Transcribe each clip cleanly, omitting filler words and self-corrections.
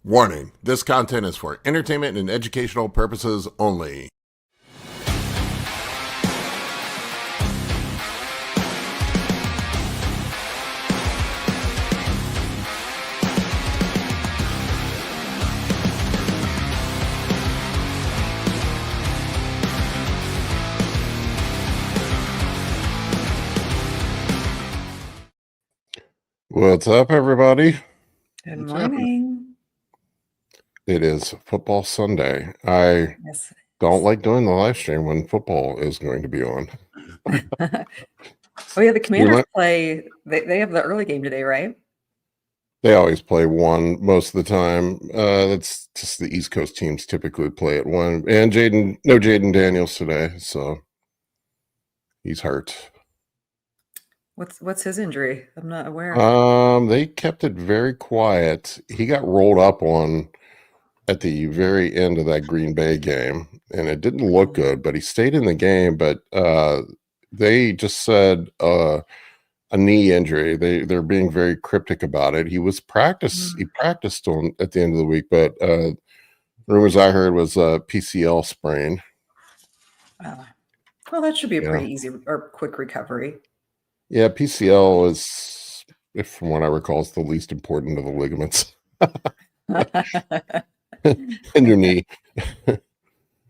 Warning, this content is for entertainment and educational purposes only. What's up, everybody? Good morning. It is Football Sunday. I don't like doing the live stream when football is going to be on. Oh yeah, the Commanders play. They have the early game today, right? They always play one most of the time. That's just the East Coast teams typically play at one. And Jaden Daniels today, so he's hurt. What's his injury? I'm not aware. They kept it very quiet. He got rolled up on at the very end of that Green Bay game, and it didn't look good, but he stayed in the game. But they just said a knee injury. They're being very cryptic about it. He practiced on at the end of the week, but rumors I heard was a PCL sprain. Well, that should be a pretty easy or quick recovery. Yeah, PCL is, from what I recall, is the least important of the ligaments. In your knee.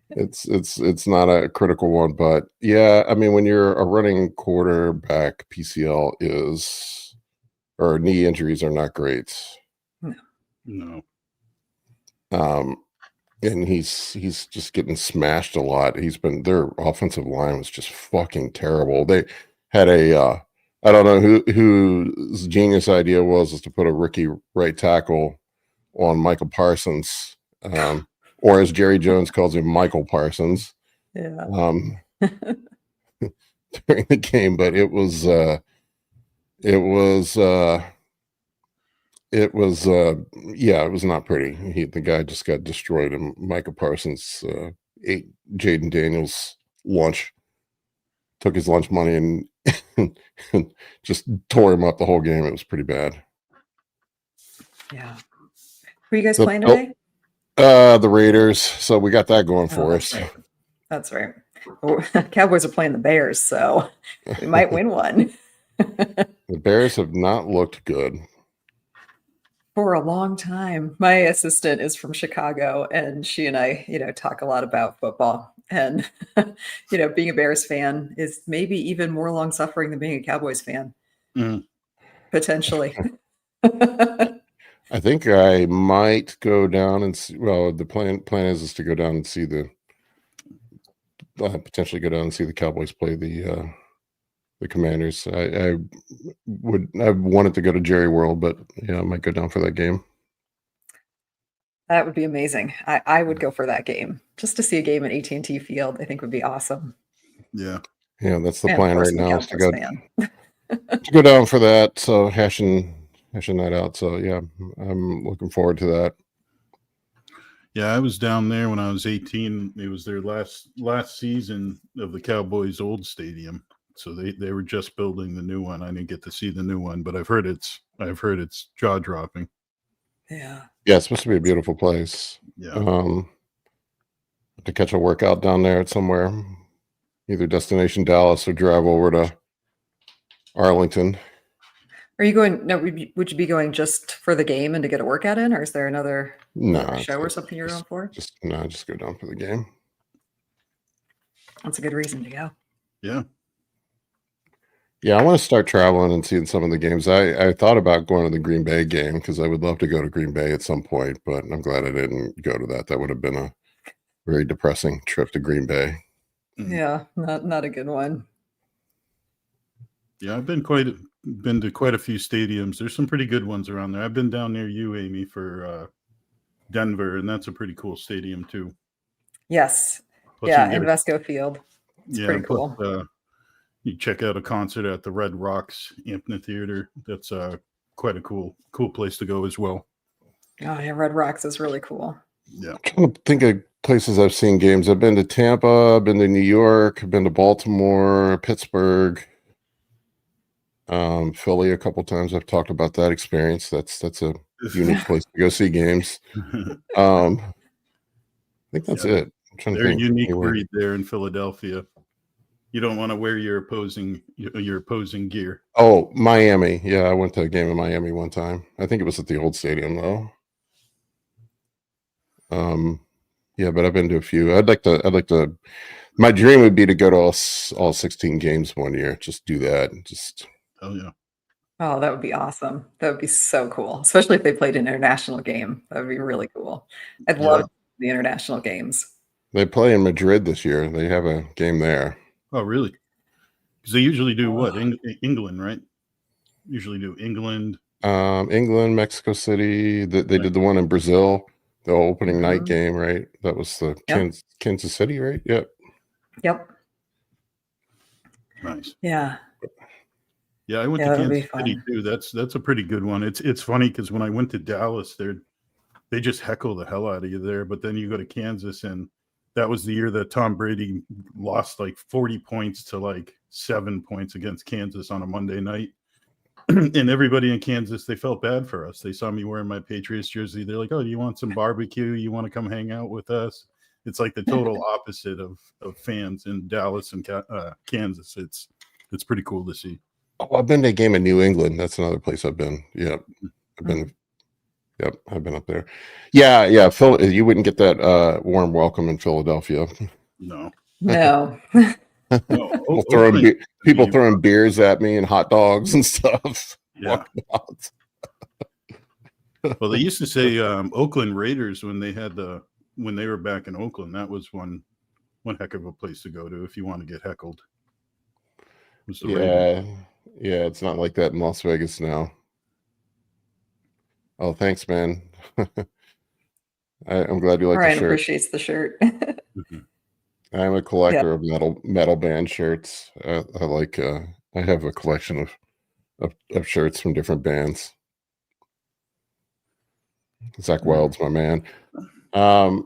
It's not a critical one, but yeah, I mean, when you're a running quarterback, PCL or knee injuries are not great. No. And he's just getting smashed a lot. Their offensive line was just fucking terrible. They had I don't know whose genius idea was to put a rookie right tackle on Michael Parsons, or as Jerry Jones calls him, Michael Parsons. Yeah. During the game, but it was not pretty. The guy just got destroyed, and Michael Parsons ate Jaden Daniels' lunch, took his lunch money, and just tore him up the whole game. It was pretty bad. Yeah. Who are you guys playing today? The Raiders. So we got that going for us. Right. That's right. Cowboys are playing the Bears, so we might win one. The Bears have not looked good for a long time. My assistant is from Chicago, and she and I, talk a lot about football. And, being a Bears fan is maybe even more long-suffering than being a Cowboys fan. Potentially. I think I might go down and see. Well, the plan is to go down and see potentially go down and see the Cowboys play the Commanders. I wanted to go to Jerry World, but yeah, I might go down for that game. That would be amazing. I would go for that game just to see a game at AT&T Field. I think would be awesome. Yeah, that's the plan right now is to go down for that. So hashing that out. So yeah, I'm looking forward to that. Yeah, I was down there when I was 18. It was their last season of the Cowboys' old stadium. So they were just building the new one. I didn't get to see the new one, but I've heard it's jaw dropping. Yeah. Yeah, it's supposed to be a beautiful place. Yeah. To catch a workout down there somewhere, either destination Dallas or drive over to Arlington. Are you going? No, would you be going just for the game and to get a workout in, or is there another show or something you're going for? Just go down for the game. That's a good reason to go. Yeah. Yeah, I want to start traveling and seeing some of the games. I thought about going to the Green Bay game because I would love to go to Green Bay at some point, but I'm glad I didn't go to that. That would have been a very depressing trip to Green Bay. Yeah, not a good one. Yeah, I've been to quite a few stadiums. There's some pretty good ones around there. I've been down near you, Amy, for Denver, and that's a pretty cool stadium too. Yes. Plus Invesco Field. It's pretty cool. You check out a concert at the Red Rocks Amphitheater. That's quite a cool place to go as well. Oh yeah, Red Rocks is really cool. Yeah. I'm trying to think of places I've seen games. I've been to Tampa, I've been to New York, I've been to Baltimore, Pittsburgh, Philly a couple times. I've talked about that experience. That's a unique place to go see games. I think that's it. I'm trying to They're a think. unique Anywhere. breed there in Philadelphia. You don't want to wear your opposing gear. Oh, Miami. Yeah, I went to a game in Miami one time. I think it was at the old stadium though. Yeah, but I've been to a few. I'd like to. My dream would be to go to all 16 games one year. Just do that. Just. Oh yeah. Oh, that would be awesome. That would be so cool, especially if they played an international game. That would be really cool. I'd love the international games. They play in Madrid this year. They have a game there. Oh, really? Because they usually do what? England, right? Usually do England. England, Mexico City. They did the one in Brazil, the opening night game, right? That was the Kansas City, right? Yep. Yep. Nice. Yeah. Yeah, I went to Kansas City too. That's a pretty good one. It's funny because when I went to Dallas, they just heckle the hell out of you there. But then you go to Kansas, and that was the year that Tom Brady lost like 40 points to like 7 points against Kansas on a Monday night. And everybody in Kansas, they felt bad for us. They saw me wearing my Patriots jersey. They're like, "Oh, do you want some barbecue? You want to come hang out with us?" It's like the total opposite of fans in Dallas and Kansas. It's pretty cool to see. Oh, I've been to a game in New England. That's another place I've been. Yep. I've been up there. Yeah. Phil, you wouldn't get that warm welcome in Philadelphia. No. People throwing beers at me and hot dogs and stuff. Yeah. Well, they used to say Oakland Raiders when they were back in Oakland. That was one heck of a place to go to if you want to get heckled. Yeah, it's not like that in Las Vegas now. Oh, thanks, man. I'm glad you like the shirt. Appreciates the shirt. I'm a collector of metal band shirts. I have a collection of shirts from different bands. Zach Wild's my man. I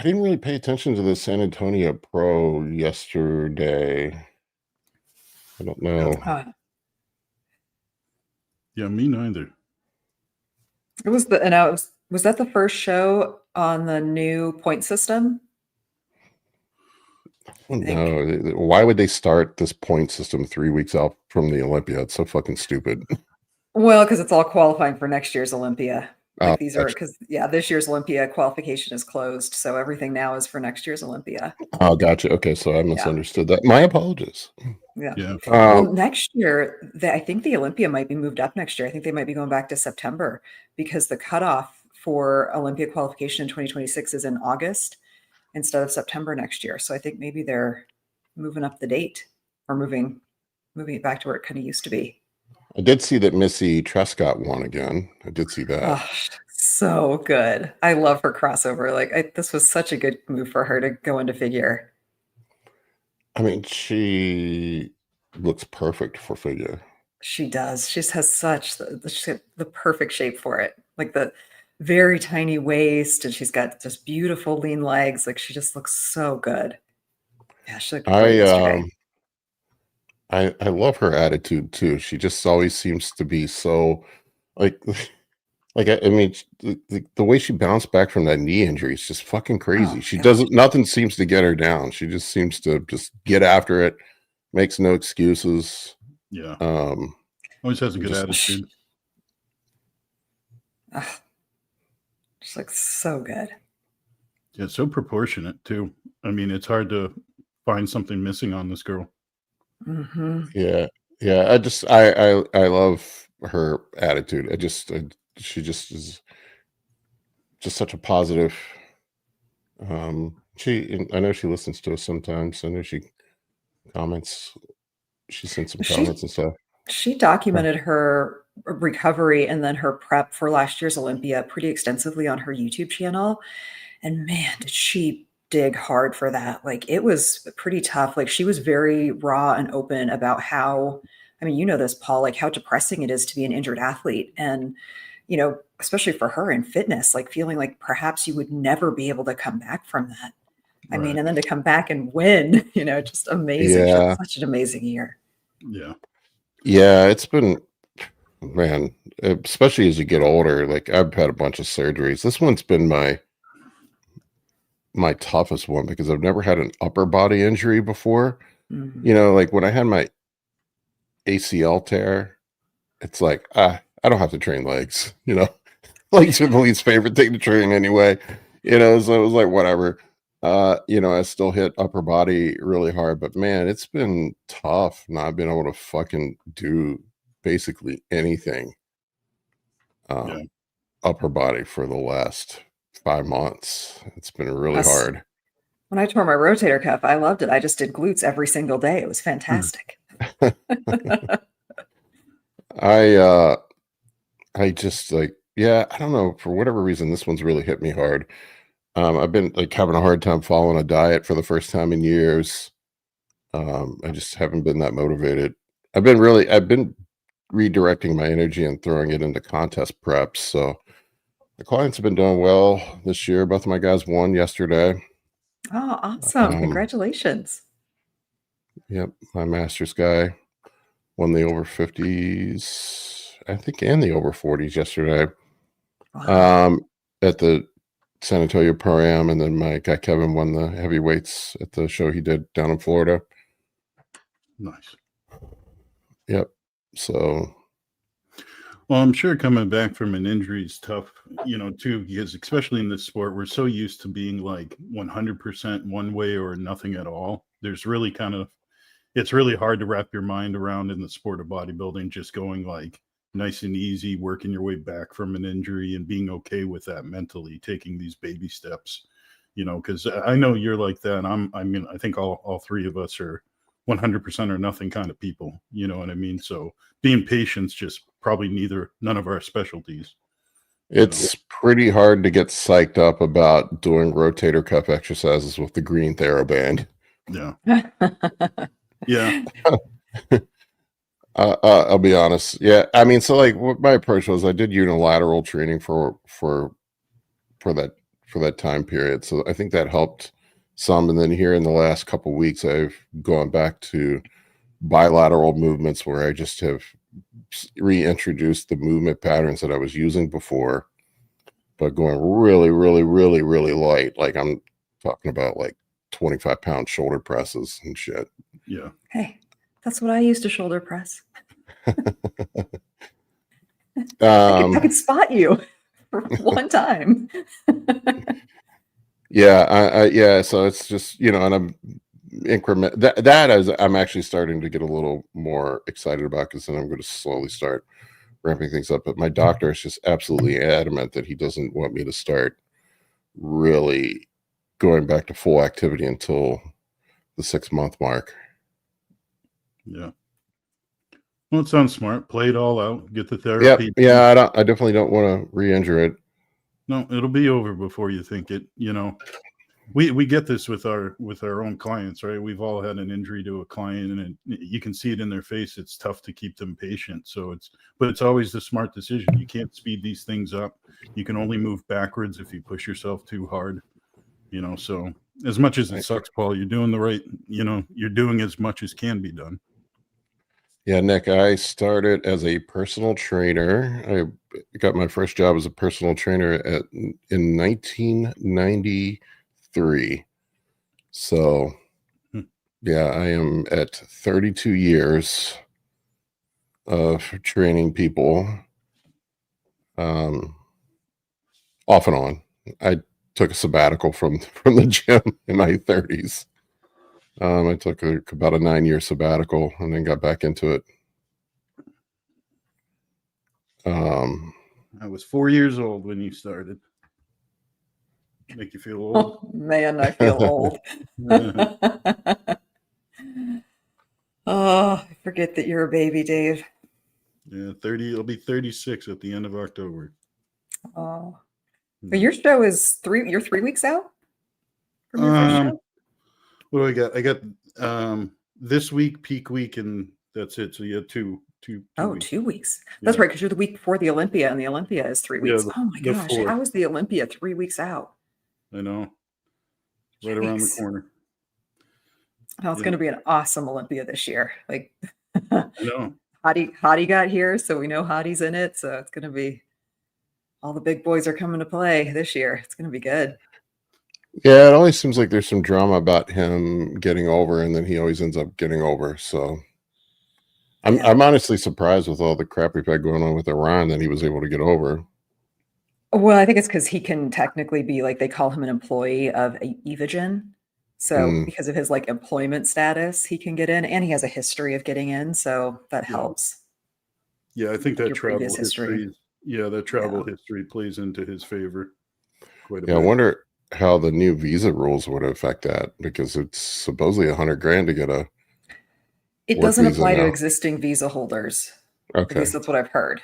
didn't really pay attention to the San Antonio Pro yesterday. I don't know. Yeah, me neither. It was was that the first show on the new point system? No, why would they start this point system 3 weeks out from the Olympia? It's so fucking stupid. Well, because it's all qualifying for next year's Olympia. These are gotcha. this year's Olympia qualification is closed, so everything now is for next year's Olympia. Oh, gotcha. Okay, so I misunderstood that. My apologies. Yeah. Well, next year, I think the Olympia might be moved up next year. I think they might be going back to September because the cutoff for Olympia qualification in 2026 is in August instead of September next year. So I think maybe they're moving up the date or moving it back to where it kind of used to be. I did see that Missy Truscott won again. I did see that. Oh, so good. I love her crossover. This was such a good move for her to go into figure. I mean, she looks perfect for figure. She does. She just has such the perfect shape for it. Like the very tiny waist, and she's got just beautiful lean legs. Like she just looks so good. Yeah, she looked great yesterday. I love her attitude too. She just always seems to be so I mean, the way she bounced back from that knee injury is just fucking crazy. Nothing seems to get her down. She just seems to just get after it, makes no excuses. Yeah. Always has a good attitude. Just looks so good. Yeah, so proportionate too. I mean, it's hard to find something missing on this girl. Mm-hmm. Yeah. I love her attitude. She just is just such a positive. I know she listens to us sometimes. I know she comments. She sent some comments and stuff. She documented her recovery and then her prep for last year's Olympia pretty extensively on her YouTube channel. And man, did she dig hard for that. Like it was pretty tough. Like she was very raw and open about how, I mean, you know this, Paul, like how depressing it is to be an injured athlete. And, especially for her in fitness, like feeling like perhaps you would never be able to come back from that. I mean, and then to come back and win, just amazing. Yeah. Such an amazing year. Yeah. Yeah, it's been Man, especially as you get older, like I've had a bunch of surgeries. This one's been my toughest one because I've never had an upper body injury before. Mhm. You know, like when I had my ACL tear, it's like, I don't have to train legs, you know. Legs are the least favorite thing to train anyway. You know, so it was like whatever. You know, I still hit upper body really hard, but man, it's been tough not being able to fucking do basically anything. Yeah. Upper body for the last 5 months. It's been really Us hard. When I tore my rotator cuff, I loved it. I just did glutes every single day. It was fantastic. I I just like, yeah, I don't know, for whatever reason this one's really hit me hard. I've been like having a hard time following a diet for the first time in years. I just haven't been that motivated. I've been redirecting my energy and throwing it into contest preps. So the clients have been doing well this year. Both of my guys won yesterday. Oh, awesome. Um, Congratulations. yep, my master's guy won the over 50s, I think, and the over 40s yesterday. Wow. At the San Antonio Pro Am, and then my guy Kevin won the heavyweights at the show he did down in Florida. Nice. Yep. So, Well, I'm sure coming back from an injury is tough, you know, too, because especially in this sport, we're so used to being like 100% one way or nothing at all. There's really it's really hard to wrap your mind around in the sport of bodybuilding, just going like nice and easy, working your way back from an injury and being okay with that mentally, taking these baby steps, you know, because I know you're like that. I mean, I think all three of us are 100% or nothing kind of people, you know what I mean? So being patient's just probably none of our specialties. it's pretty hard to get psyched up about doing rotator cuff exercises with the green TheraBand. Yeah. Yeah. I'll be honest. Yeah, I mean, so like what my approach was, I did unilateral training for that time period. So I think that helped some. And then here in the last couple of weeks, I've gone back to bilateral movements where I just have reintroduced the movement patterns that I was using before, but going really, really, really, really light. Like I'm talking about like 25-pound shoulder presses and shit. Yeah. Hey, that's what I used to shoulder press. I could spot you for one time. Yeah. So it's just, you know, and I'm I'm actually starting to get a little more excited about, because then I'm going to slowly start ramping things up. But my doctor is just absolutely adamant that he doesn't want me to start really going back to full activity until the 6-month mark. Yeah. Well, it sounds smart. Play it all out. Get the therapy. Yeah. I definitely don't want to re-injure it. No, it'll be over before you think it. You know, we get this with our own clients, right? We've all had an injury to a client, and you can see it in their face. It's tough to keep them patient. So but it's always the smart decision. You can't speed these things up. You can only move backwards if you push yourself too hard. You know, so as much as it sucks, Paul, you're doing the right. You know, you're doing as much as can be done. Yeah, Nick, I started as a personal trainer. I got my first job as a personal trainer in 1993. So, yeah, I am at 32 years of training people, off and on. I took a sabbatical from the gym in my 30s. I took about a 9-year sabbatical and then got back into it. I was 4 years old when you started. Make you feel old? Oh, man, I feel old. Oh, I forget that you're a baby, Dave. Yeah, 30. It'll be 36 at the end of October. Oh, but your show is you're 3 weeks out from your first show? What do I got? I got this week, peak week, and that's it. So you have two weeks. 2 weeks. That's right, because you're the week before the Olympia, and the Olympia is 3 weeks. Yeah, Oh my gosh, how is the Olympia 3 weeks out? I know. Right around the corner. Oh, it's going to be an awesome Olympia this year. Like, I know. Hottie got here, so we know Hottie's in it. So it's going to be all the big boys are coming to play this year. It's going to be good. Yeah, it always seems like there's some drama about him getting over, and then he always ends up getting over. So I'm honestly surprised with all the crap we've had going on with Iran that he was able to get over. Well, I think it's because he can technically be like, they call him an employee of Evogen. So because of his like employment status, he can get in, and he has a history of getting in. So that helps. Yeah, I think that Your travel previous history. history plays into his favor quite a bit. I wonder how the new visa rules would affect that, because it's supposedly $100,000 to get a. It doesn't apply to existing visa holders. Okay. At least that's what I've heard.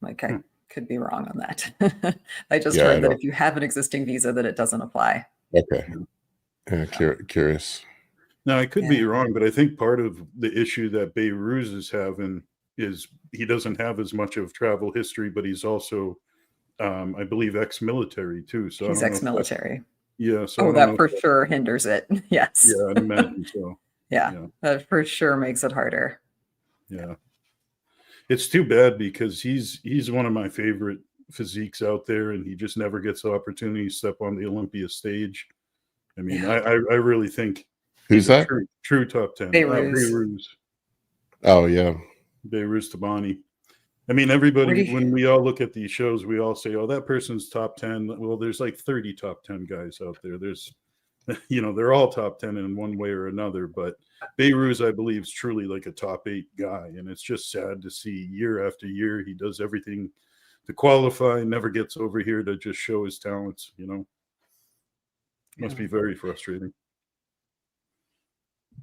Like I could be wrong on that. I just heard that if you have an existing visa, that it doesn't apply. Okay. Yeah, curious. Now, I could be wrong, but I think part of the issue that Behrooz is having is he doesn't have as much of travel history, but he's also, I believe, ex-military too. So he's ex-military. Yeah. So that for sure hinders it. Yes. Yeah, I'd imagine so. Yeah, that for sure makes it harder. Yeah. It's too bad because he's one of my favorite physiques out there, and he just never gets the opportunity to step on the Olympia stage. I mean, I really think who's that? True top 10. Behrooz. Oh yeah. Behrooz Tabani. I mean, everybody, when we all look at these shows, we all say, oh, that person's top 10. Well, there's like 30 top 10 guys out there. There's, they're all top 10 in one way or another, but Behrooz, I believe, is truly like a top 8 guy. And it's just sad to see year after year, he does everything to qualify, never gets over here to just show his talents, Must be very frustrating.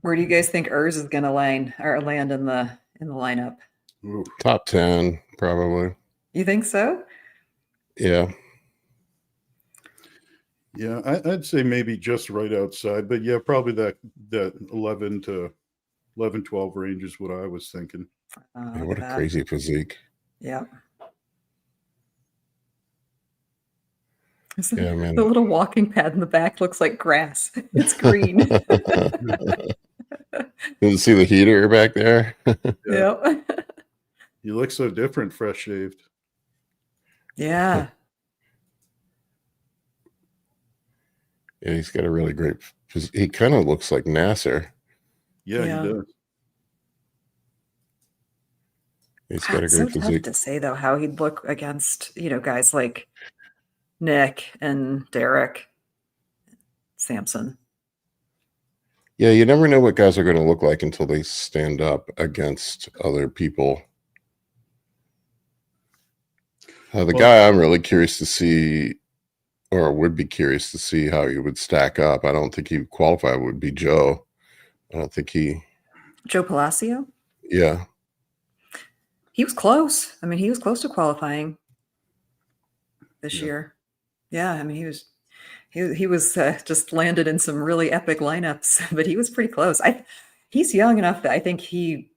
Where do you guys think Urs is going to land in the lineup? Ooh. Top 10, probably. You think so? Yeah. Yeah, I'd say maybe just right outside, but yeah, probably that 11 to 11, 12 range is what I was thinking. What a crazy physique. Yeah. Yeah, man. The little walking pad in the back looks like grass. It's green. Didn't see the heater back there. Yeah. You look so different, fresh shaved. Yeah. Yeah, he's got a really great. He kind of looks like Nasser. Yeah, he does. He's got a great so physique. Tough to say though how he'd look against guys like Nick and Derek, Samson. Yeah, you never know what guys are going to look like until they stand up against other people. The guy I'm really curious to see, or would be curious to see how he would stack up. I don't think he would qualify, would be Joe. I don't think Jo Palacios? Yeah. He was close. I mean, he was close to qualifying this year. Yeah, I mean, he was just landed in some really epic lineups, but he was pretty close. He's young enough that I think he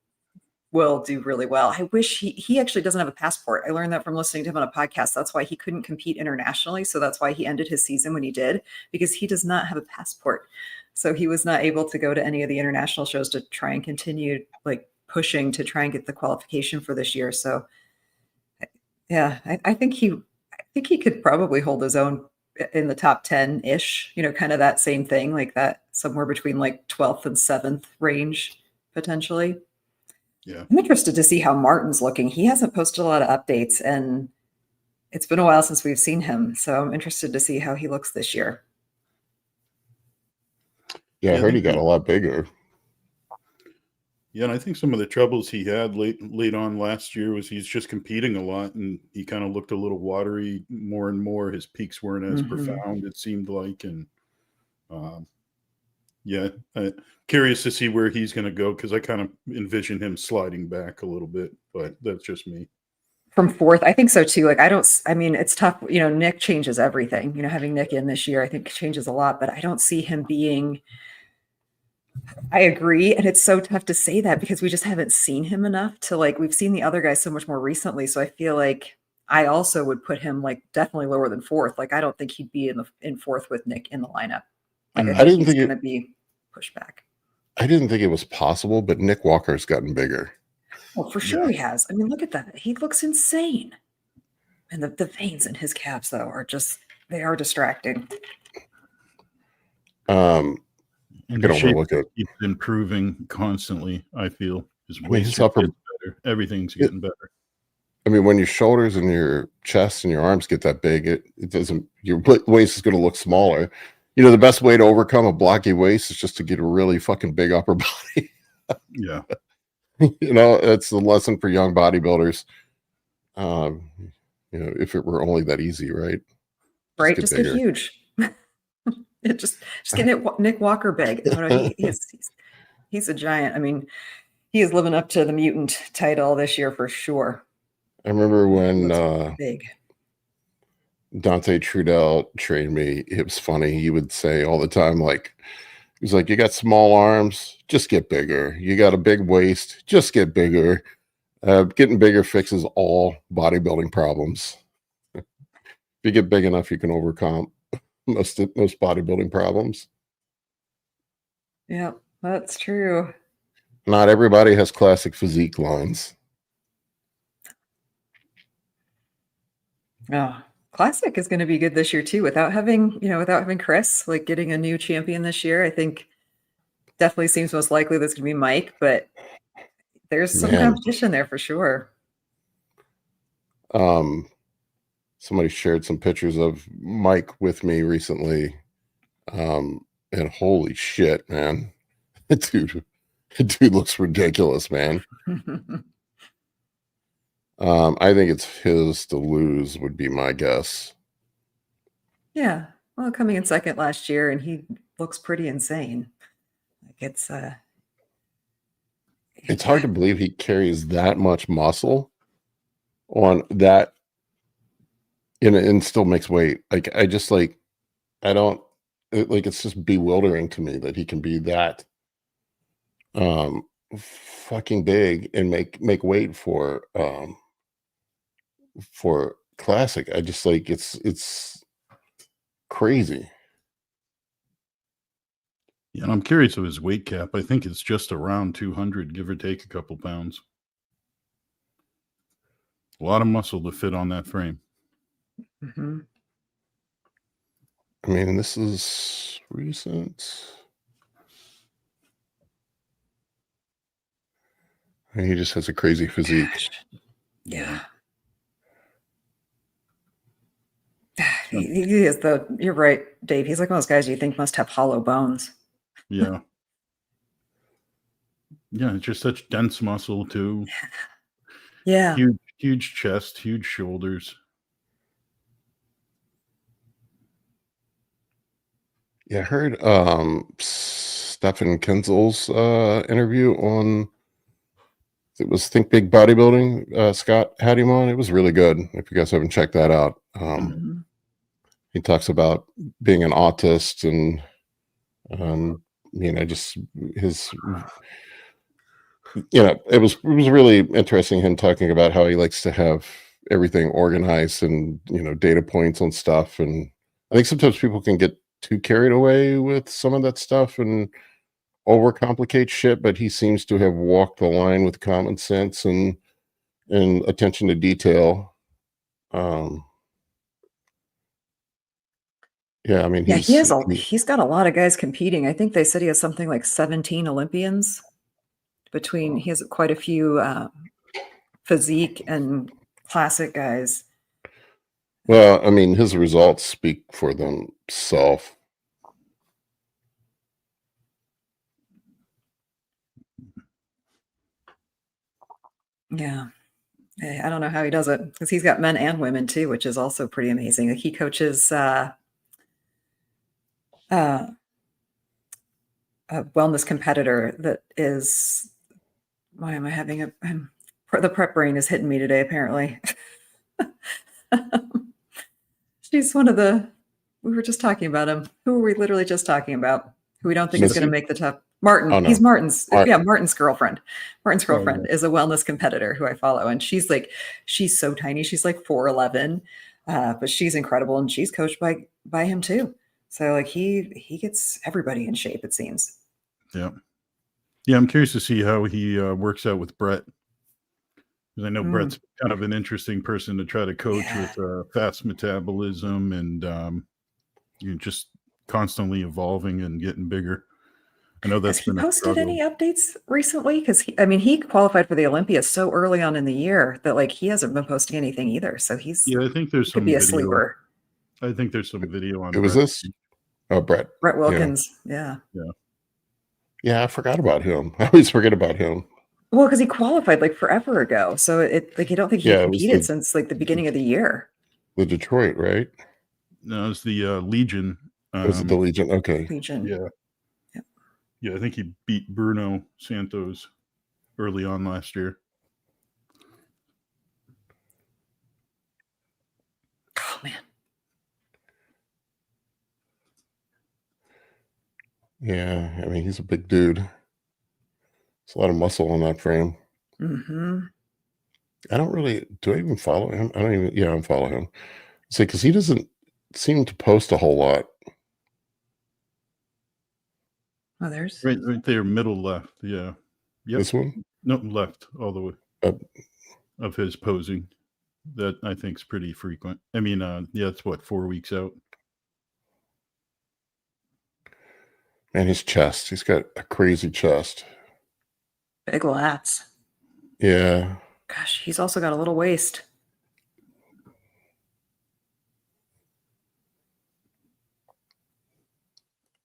will do really well. I wish he actually doesn't have a passport. I learned that from listening to him on a podcast. That's why he couldn't compete internationally. So that's why he ended his season when he did, because he does not have a passport. So he was not able to go to any of the international shows to try and continue like pushing to try and get the qualification for this year. So yeah, I think he could probably hold his own in the top 10-ish, kind of that same thing, like that somewhere between like 12th and 7th range, potentially. Yeah. I'm interested to see how Martin's looking. He hasn't posted a lot of updates and it's been a while since we've seen him. So I'm interested to see how he looks this year. Yeah, I heard he got a lot bigger. Yeah, and I think some of the troubles he had late on last year was he's just competing a lot, and he kind of looked a little watery more and more. His peaks weren't as profound, it seemed like, and curious to see where he's going to go, because I kind of envision him sliding back a little bit, but that's just me. From 4th, I think so too. Like it's tough. Nick changes everything. Having Nick in this year, I think changes a lot, but I don't see him being. I agree. And it's so tough to say that because we just haven't seen him enough to we've seen the other guys so much more recently. So I feel like I also would put him definitely lower than 4th. I don't think he'd be in 4th with Nick in the lineup. I didn't think going to be pushed back. I didn't think it was possible, but Nick Walker's gotten bigger. Oh, for sure he has. I mean, look at that. He looks insane. And the veins in his calves, though, are just, they are distracting. And You the can shape overlook it. keeps improving constantly, I feel. His mean, waist his upper- gets better. Everything's getting better. I mean, when your shoulders and your chest and your arms get that big, it doesn't, your waist is going to look smaller. You know, the best way to overcome a blocky waist is just to get a really fucking big upper body. Yeah. You know, it's the lesson for young bodybuilders. You know, if it were only that easy, right? Right? Just get huge. just get Nick Walker big. I don't know, he's a giant. I mean, he is living up to the mutant title this year for sure. I remember when big. Dante Trudell trained me. It was funny. He would say all the time, like, he's like, you got small arms, just get bigger. You got a big waist, just get bigger. Getting bigger fixes all bodybuilding problems. If you get big enough, you can overcome most bodybuilding problems. Yeah, that's true. Not everybody has classic physique lines. Oh, classic is going to be good this year too. Without having Chris, like getting a new champion this year, I think definitely seems most likely that's going to be Mike, but there's some competition there for sure. Somebody shared some pictures of Mike with me recently. And holy shit, man. Dude looks ridiculous, man. I think it's his to lose would be my guess. Yeah. Well, coming in second last year, and he looks pretty insane. Like it's hard to believe he carries that much muscle on that and still makes weight. Like I just it's just bewildering to me that he can be that fucking big and make weight for classic. I just like it's crazy. Yeah, and I'm curious of his weight cap. I think it's just around 200, give or take a couple pounds. A lot of muscle to fit on that frame. Mm-hmm. I mean, this is recent. And he just has a crazy physique. Gosh. Yeah. He is though. You're right, Dave. He's like one of those guys you think must have hollow bones. Yeah. Yeah, it's just such dense muscle too. Yeah. Huge chest, huge shoulders. Yeah, I heard Stefan Kienzl's interview on, it was Think Big Bodybuilding. Scott had him on. It was really good. If you guys haven't checked that out. He talks about being an autist and just his, it was really interesting him talking about how he likes to have everything organized and data points on stuff. And I think sometimes people can get too carried away with some of that stuff and overcomplicate shit, but he seems to have walked the line with common sense and attention to detail. Yeah, I mean, he's got a lot of guys competing. I think they said he has something like 17 Olympians between. He has quite a few physique and classic guys. Well, I mean, his results speak for themselves. Yeah. I don't know how he does it because he's got men and women too, which is also pretty amazing. Like he coaches a wellness competitor that is, why am I having the prep brain is hitting me today, apparently. She's one of we were just talking about him. Who were we literally just talking about? Who we don't think is going to make the top. Martin. Oh, no. He's Martin's. Martin. Yeah, Martin's girlfriend. Martin's girlfriend is a wellness competitor who I follow, and she's so tiny. She's like 4'11", but she's incredible, and she's coached by him too. So like he gets everybody in shape, it seems. Yeah. I'm curious to see how he works out with Brett. Because I know Brett's kind of an interesting person to try to coach with fast metabolism and you're just constantly evolving and getting bigger. I know that's Has he been a posted struggle. any updates recently? Because he qualified for the Olympia so early on in the year that like he hasn't been posting anything either. So I think there's some video. Sleeper. I think there's some video on. It was this. Oh, Brett Wilkins. Yeah. I forgot about him. I always forget about him. Well, because he qualified like forever ago. So I don't think he competed since like the beginning of the year. The Detroit, right? No, it's the Legion. Was it the Legion? Okay. Legion. Yeah, I think he beat Bruno Santos early on last year. Oh, man. Yeah, I mean, he's a big dude. There's a lot of muscle on that frame. Mm-hmm. Do I even follow him? I unfollow him. See, because he doesn't seem to post a whole lot. Oh, there's right there, middle left. Yeah. Yep. This one? No, left all the way of his posing. That I think is pretty frequent. I mean, it's 4 weeks out. And his chest. He's got a crazy chest. Big lats. Yeah. Gosh, he's also got a little waist.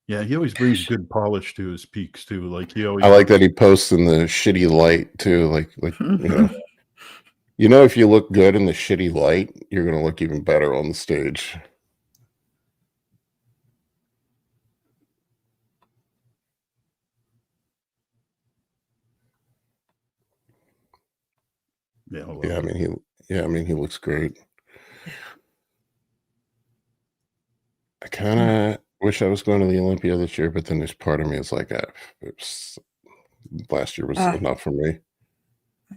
Yeah, he always brings good polish to his peaks too. Like he always. I like that he posts in the shitty light too. Like if you look good in the shitty light, you're gonna look even better on the stage. I mean he looks great. I kind of wish I was going to the Olympia this year, but then there's part of me is like, last year was enough for me.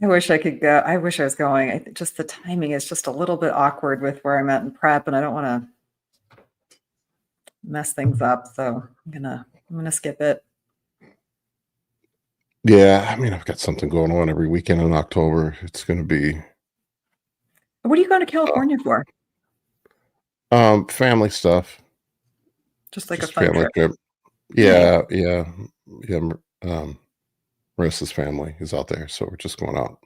I wish I could go. I wish I was going. Just the timing is just a little bit awkward with where I'm at in prep, and I don't want to mess things up. So I'm gonna skip it. Yeah, I mean, I've got something going on every weekend in October. It's going to be. What are you going to California for? Family stuff. Just like a fun trip. Yeah. Marissa's family is out there, so we're just going out,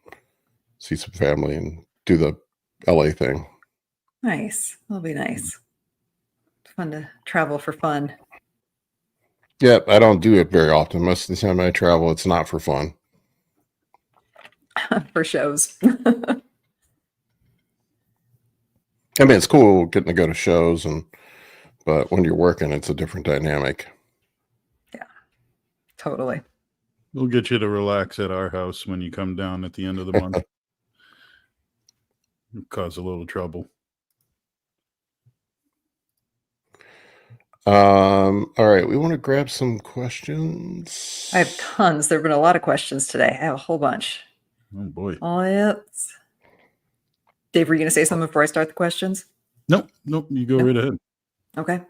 see some family, and do the LA thing. Nice. That'll be nice. Fun to travel for fun. Yeah, I don't do it very often. Most of the time I travel, it's not for fun. For shows. I mean, it's cool getting to go to shows, but when you're working, it's a different dynamic. Yeah, totally. We'll get you to relax at our house when you come down at the end of the month. It'll cause a little trouble. All right, we want to grab some questions. I have tons. There have been a lot of questions today. I have a whole bunch. Oh boy. Oh, yes. Dave, were you going to say something before I start the questions? Nope. You go right ahead. Okay.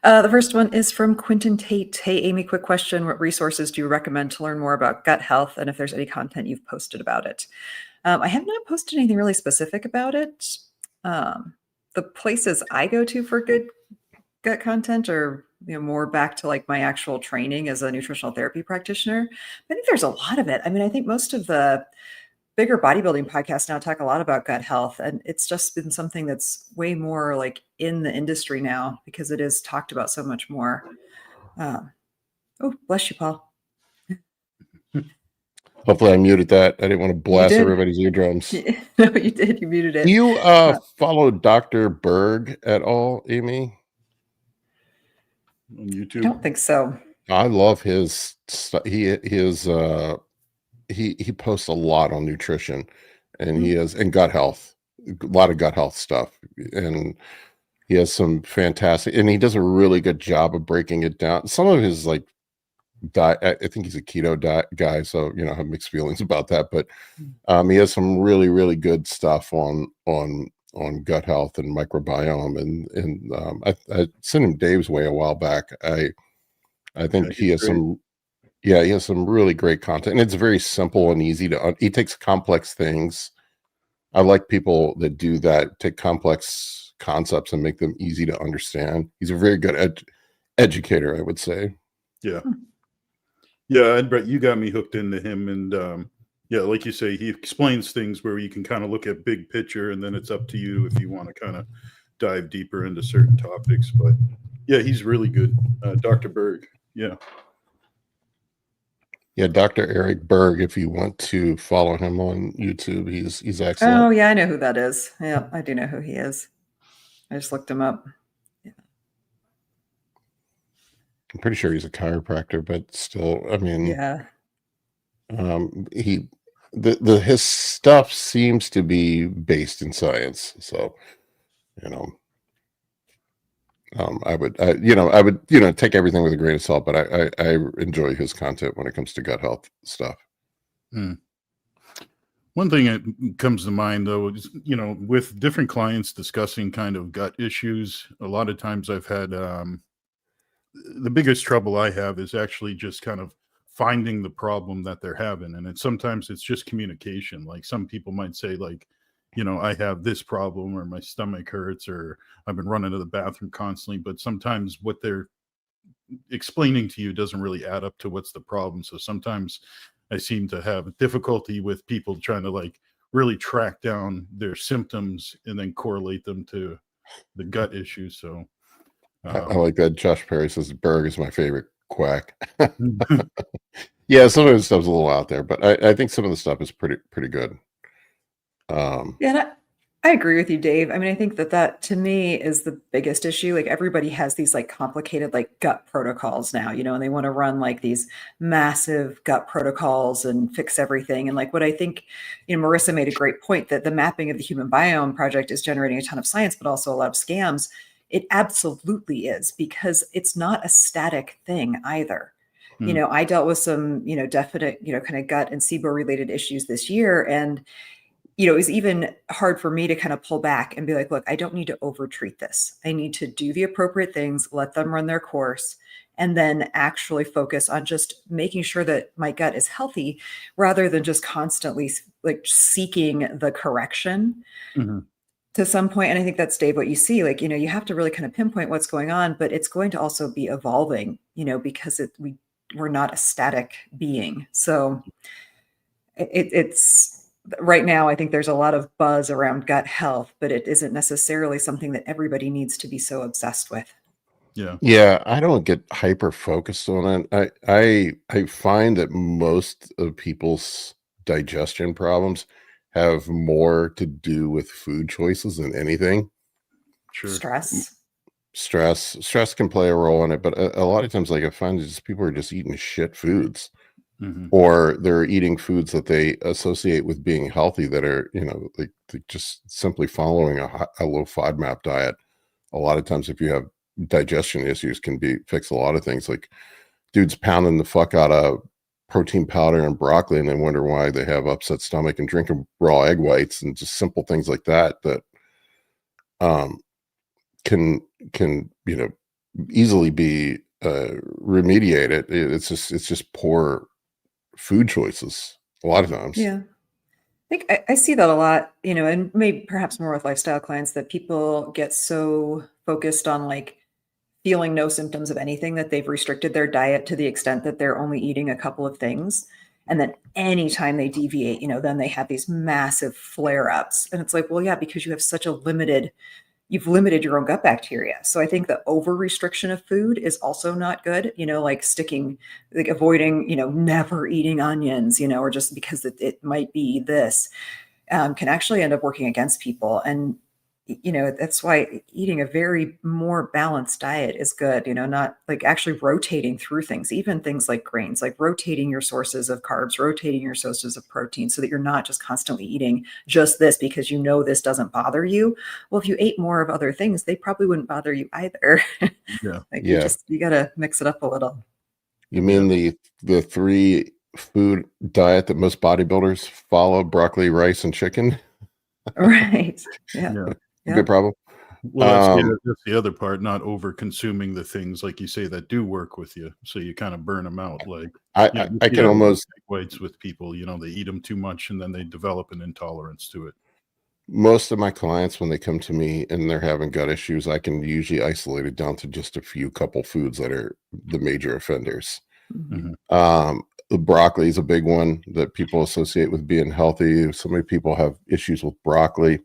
The first one is from Quentin Tate. Hey, Amy, quick question. What resources do you recommend to learn more about gut health, and if there's any content you've posted about it? I have not posted anything really specific about it. The places I go to for good gut content are more back to like my actual training as a nutritional therapy practitioner. I think there's a lot of it. I mean, I think most of the bigger bodybuilding podcasts now talk a lot about gut health, and it's just been something that's way more like in the industry now because it is talked about so much more. Oh, bless you, Paul. Hopefully I muted that. I didn't want to blast everybody's eardrums. No, you did. You muted it. Do you follow Dr. Berg at all, Amy? On YouTube? I don't think so. I love his stuff. He posts a lot on nutrition, and he has and gut health, a lot of gut health stuff, and he has some fantastic, and he does a really good job of breaking it down. Some of his like diet, I think he's a keto diet guy, so I have mixed feelings about that, but he has some really, really good stuff on gut health and microbiome, and I sent him Dave's way a while back. I think he has some. Yeah, he has some really great content, and it's very simple and easy to. He takes complex things I like people that do that, take complex concepts and make them easy to understand. He's a very good educator, I would say. Yeah. Yeah, Brett, you got me hooked into him. And yeah, like you say, he explains things where you can kind of look at big picture, and then it's up to you if you want to kind of dive deeper into certain topics. But yeah, he's really good. Dr. Berg. Yeah. Yeah, Dr. Eric Berg, if you want to follow him on YouTube, he's excellent. Oh yeah, I know who that is. Yeah, I do know who he is. I just looked him up. I'm pretty sure he's a chiropractor, but still, I mean, Yeah. His stuff seems to be based in science. So, I would take everything with a grain of salt, but I enjoy his content when it comes to gut health stuff. One thing that comes to mind, though, is, with different clients discussing kind of gut issues, a lot of times I've had the biggest trouble I have is actually just kind of finding the problem that they're having. And sometimes it's just communication. Like some people might say, like, I have this problem, or my stomach hurts, or I've been running to the bathroom constantly. But sometimes what they're explaining to you doesn't really add up to what's the problem. So sometimes I seem to have difficulty with people trying to like really track down their symptoms and then correlate them to the gut issue. So I like that. Josh Perry says Berg is my favorite quack. Yeah, some of his stuff's a little out there, but I think some of the stuff is pretty good. Yeah, I agree with you, Dave. I mean, I think that to me is the biggest issue. Like everybody has these like complicated like gut protocols now, and they want to run like these massive gut protocols and fix everything. And like what I think, Marissa made a great point that the mapping of the human biome project is generating a ton of science, but also a lot of scams. It absolutely is, because it's not a static thing either. I dealt with some, definite, kind of gut and SIBO related issues this year. And it was even hard for me to kind of pull back and be like, look, I don't need to overtreat this. I need to do the appropriate things, let them run their course, and then actually focus on just making sure that my gut is healthy rather than just constantly like seeking the correction to some point. And I think that's, Dave, what you see, like, you have to really kind of pinpoint what's going on, but it's going to also be evolving, because we're not a static being. So it's right now, I think there's a lot of buzz around gut health, but it isn't necessarily something that everybody needs to be so obsessed with. Yeah, I don't get hyper focused on it. I find that most of people's digestion problems have more to do with food choices than anything. Sure. Stress can play a role in it, but a lot of times, like, I find just people are just eating shit foods. Or they're eating foods that they associate with being healthy that are, like just simply following a low FODMAP diet. A lot of times, if you have digestion issues, can fix a lot of things. Like dudes pounding the fuck out of protein powder and broccoli, and they wonder why they have upset stomach, and drinking raw egg whites, and just simple things like that can easily be remediated. It's just poor food choices a lot of times. Yeah. I think I see that a lot, and maybe perhaps more with lifestyle clients, that people get so focused on like feeling no symptoms of anything that they've restricted their diet to the extent that they're only eating a couple of things. And then anytime they deviate, then they have these massive flare-ups. And it's like, well, yeah, because you have such you've limited your own gut bacteria. So I think the over restriction of food is also not good, like avoiding, never eating onions, or just because it might be this, can actually end up working against people. And, that's why eating a very more balanced diet is good, not like actually rotating through things, even things like grains, like rotating your sources of carbs, rotating your sources of protein, so that you're not just constantly eating just this because this doesn't bother you. Well, if you ate more of other things, they probably wouldn't bother you either. You got to mix it up a little. You mean the 3 food diet that most bodybuilders follow: broccoli, rice, and chicken? Right. Yeah. Good problem. Well, that's the other part, not over consuming the things, like you say, that do work with you. So you kind of burn them out. Like I can almost weights with people, they eat them too much and then they develop an intolerance to it. most of my clients, when they come to me and they're having gut issues, I can usually isolate it down to just a couple foods that are the major offenders. Mhm. The broccoli is a big one that people associate with being healthy. So many people have issues with broccoli.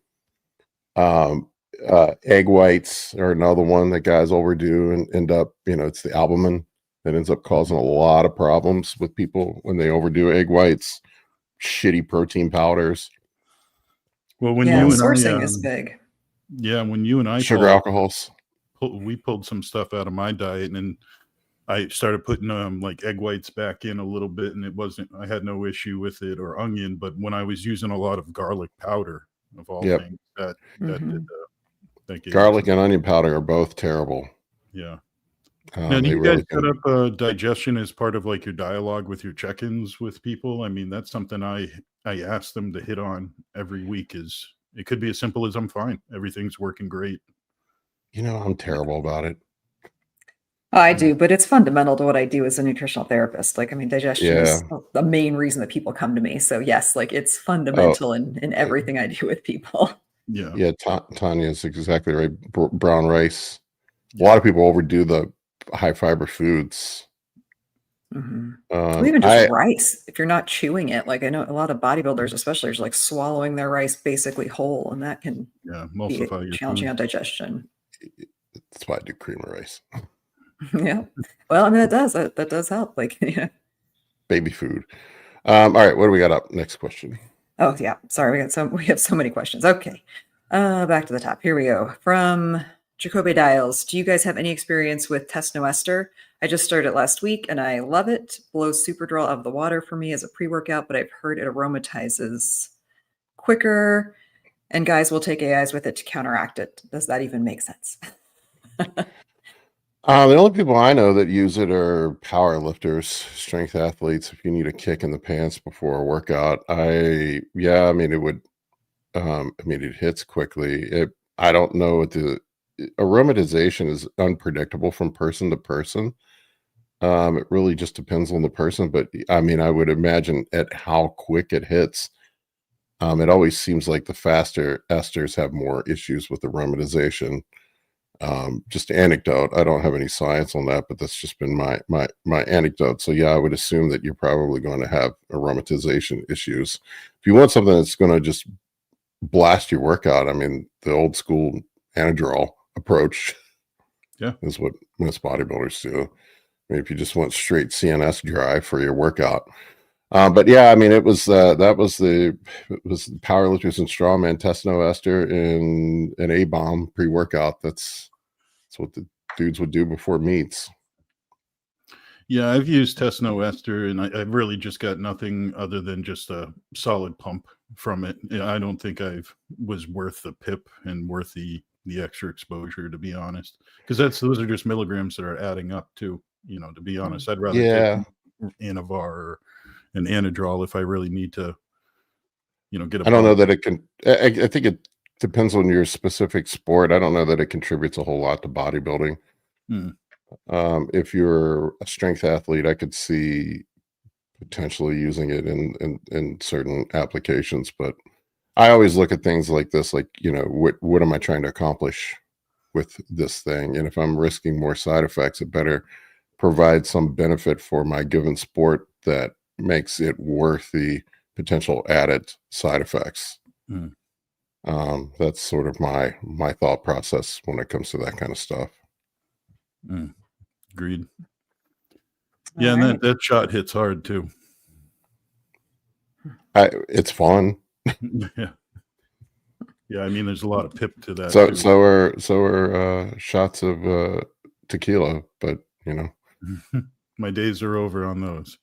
Egg whites are another one that guys overdo and end up, it's the albumin that ends up causing a lot of problems with people when they overdo egg whites, shitty protein powders, Well, when Yeah, you and sourcing I, is big. when you and I, sugar Paul, alcohols. we pulled some stuff out of my diet, and then I started putting like egg whites back in a little bit, and I had no issue with it, or onion. But when I was using a lot of garlic powder, of all Yep. things, that Mhm. gave me Garlic some, and onion powder are both terrible. yeah. Now, do They you guys really set can. up digestion as part of like your dialogue with your check-ins with people? I mean, that's something I ask them to hit on every week. Is it could be as simple as I'm fine, everything's working great. I'm terrible about it. I do, but it's fundamental to what I do as a nutritional therapist. Like, I mean, digestion Yeah. is the main reason that people come to me. So yes, like it's Oh, fundamental in everything I do with people. Yeah, yeah. Tanya is exactly right. Brown rice. A yeah. lot of people overdo the high fiber foods. Mhm. Well, even just I rice, if you're not chewing it, like I know a lot of bodybuilders, especially, are like swallowing their rice basically whole, and that can Yeah, be emulsify your challenging food. on digestion. That's why I do cream of rice. Yeah. Well, I mean, that does help. Like, yeah. Baby food. All right, what do we got up? Next question. Oh yeah. Sorry, we have so many questions. Okay. Back to the top. Here we go. From Jacoby Dials. Do you guys have any experience with Ester? I just started it last week and I love it. Blows super draw out of the water for me as a pre-workout, but I've heard it aromatizes quicker and guys will take AIs with it to counteract it. Does that even make sense? The only people I know that use it are power lifters, strength athletes. If you need a kick in the pants before a workout, I mean, it would. It hits quickly. I don't know what aromatization is unpredictable from person to person. It really just depends on the person, but I mean, I would imagine at how quick it hits. It always seems like the faster esters have more issues with aromatization. Just anecdote. I don't have any science on that, but that's just been my anecdote. So yeah, I would assume that you're probably going to have aromatization issues. If you want something that's going to just blast your workout, I mean, the old school Anadrol approach, Yeah, is what most bodybuilders do. I mean, if you just want straight CNS drive for your workout. But yeah, I mean, it was powerlifters and strongman testing Ester in an A-bomb pre-workout. That's what the dudes would do before meets. yeah. I've used Ester, and I've really just got nothing other than just a solid pump from it. I don't think was worth the pip and worth the extra exposure, to be honest, because those are just milligrams that are adding up to. To be honest, I'd rather take Yeah, Anavar or an Anadrol if I really need to, get a I don't know bump. that it can. I think it depends on your specific sport. I don't know that it contributes a whole lot to bodybuilding. Hmm. If you're a strength athlete, I could see potentially using it in certain applications, but I always look at things like this, like, what am I trying to accomplish with this thing? And if I'm risking more side effects, it better provide some benefit for my given sport that makes it worth the potential added side effects. Hmm. That's sort of my thought process when it comes to that kind of stuff. Agreed. All Yeah, and right. that shot hits hard too. It's fun. Yeah. Yeah, I mean, there's a lot of pip to that So too. so are shots of tequila, but My days are over on those.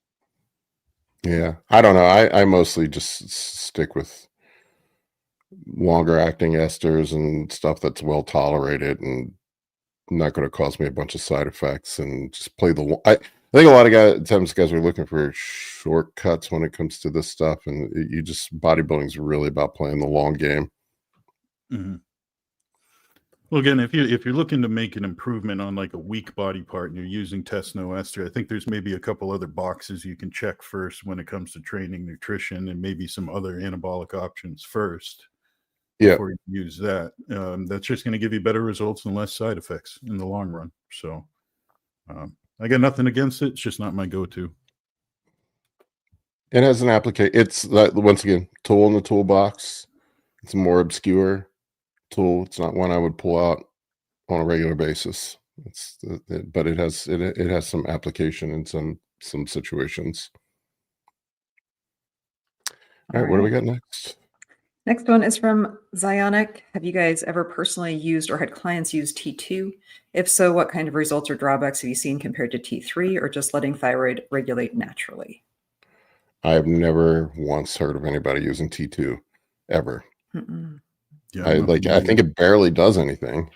yeah, I don't know. I mostly just stick with longer acting esters and stuff that's well tolerated and not going to cause me a bunch of side effects, and just play I think a lot of times guys are looking for shortcuts when it comes to this stuff, and bodybuilding is really about playing the long game. Mm-hmm. Well, again, if you're looking to make an improvement on like a weak body part and you're using Ester, I think there's maybe a couple other boxes you can check first when it comes to training, nutrition, and maybe some other anabolic options first. Yeah. before you use that. That's just going to give you better results and less side effects in the long run. So I got nothing against it. It's just not my go-to. It has an application. It's that, once again, tool in the toolbox. It's a more obscure tool. It's not one I would pull out on a regular basis. But it has some application in some situations. All right, what do we got next? Next one is from Zionic. Have you guys ever personally used or had clients use T2? If so, what kind of results or drawbacks have you seen compared to T3 or just letting thyroid regulate naturally? I've never once heard of anybody using T2 ever. Yeah, I think it barely does anything.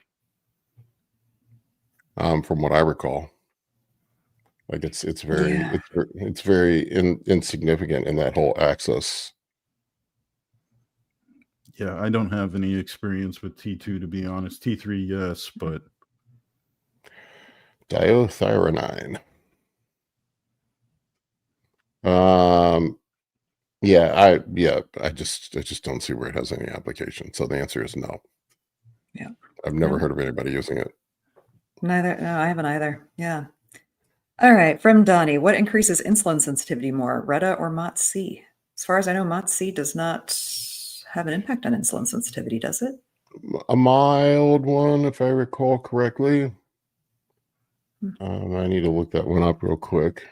From what I recall. Like it's very insignificant in that whole axis. Yeah, I don't have any experience with T2 to be honest. T3, yes, but Diothyronine. I just don't see where it has any application. So the answer is no. Yeah. I've never heard of anybody using it. Neither. No, I haven't either. Yeah. All right. From Donnie, what increases insulin sensitivity more, Reta or MOTS-c? As far as I know, MOTS-c does not have an impact on insulin sensitivity, does it? A mild one, if I recall correctly. I need to look that one up real quick.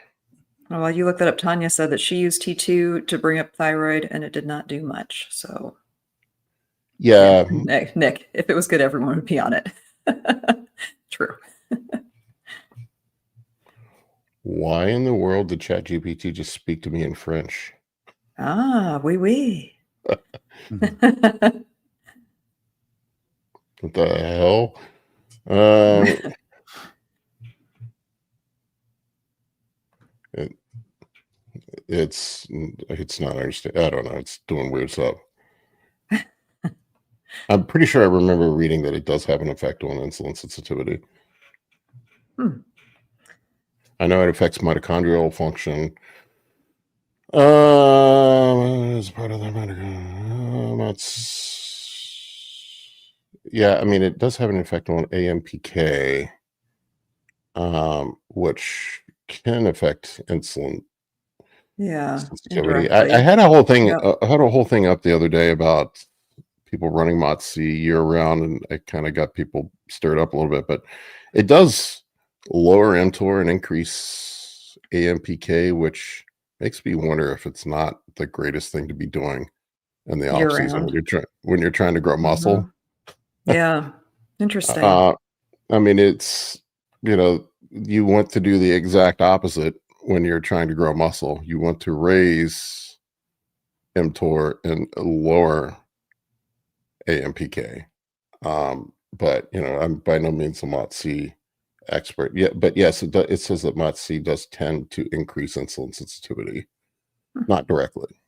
Well, while you look that up, Tanya said that she used T2 to bring up thyroid and it did not do much. So, yeah. Nick, if it was good, everyone would be on it. True. Why in the world did ChatGPT just speak to me in French? Oui, oui. What the hell? It's not understand. I don't know. It's doing weird stuff. I'm pretty sure I remember reading that it does have an effect on insulin sensitivity. I know it affects mitochondrial function. As part of that yeah, I mean, it does have an effect on AMPK, which can affect insulin sensitivity. I had a whole thing. Yep. I had a whole thing up the other day about people running MOTS-c year round, and I kind of got people stirred up a little bit. But it does lower mTOR and increase AMPK, which makes me wonder if it's not the greatest thing to be doing in the off season when you're trying to grow muscle. Yeah, interesting. I mean, it's you want to do the exact opposite when you're trying to grow muscle. You want to raise mTOR and lower AMPK. But I'm by no means a MOTS-c expert. Yeah, but yes, it says that MOTS-c does tend to increase insulin sensitivity, not directly.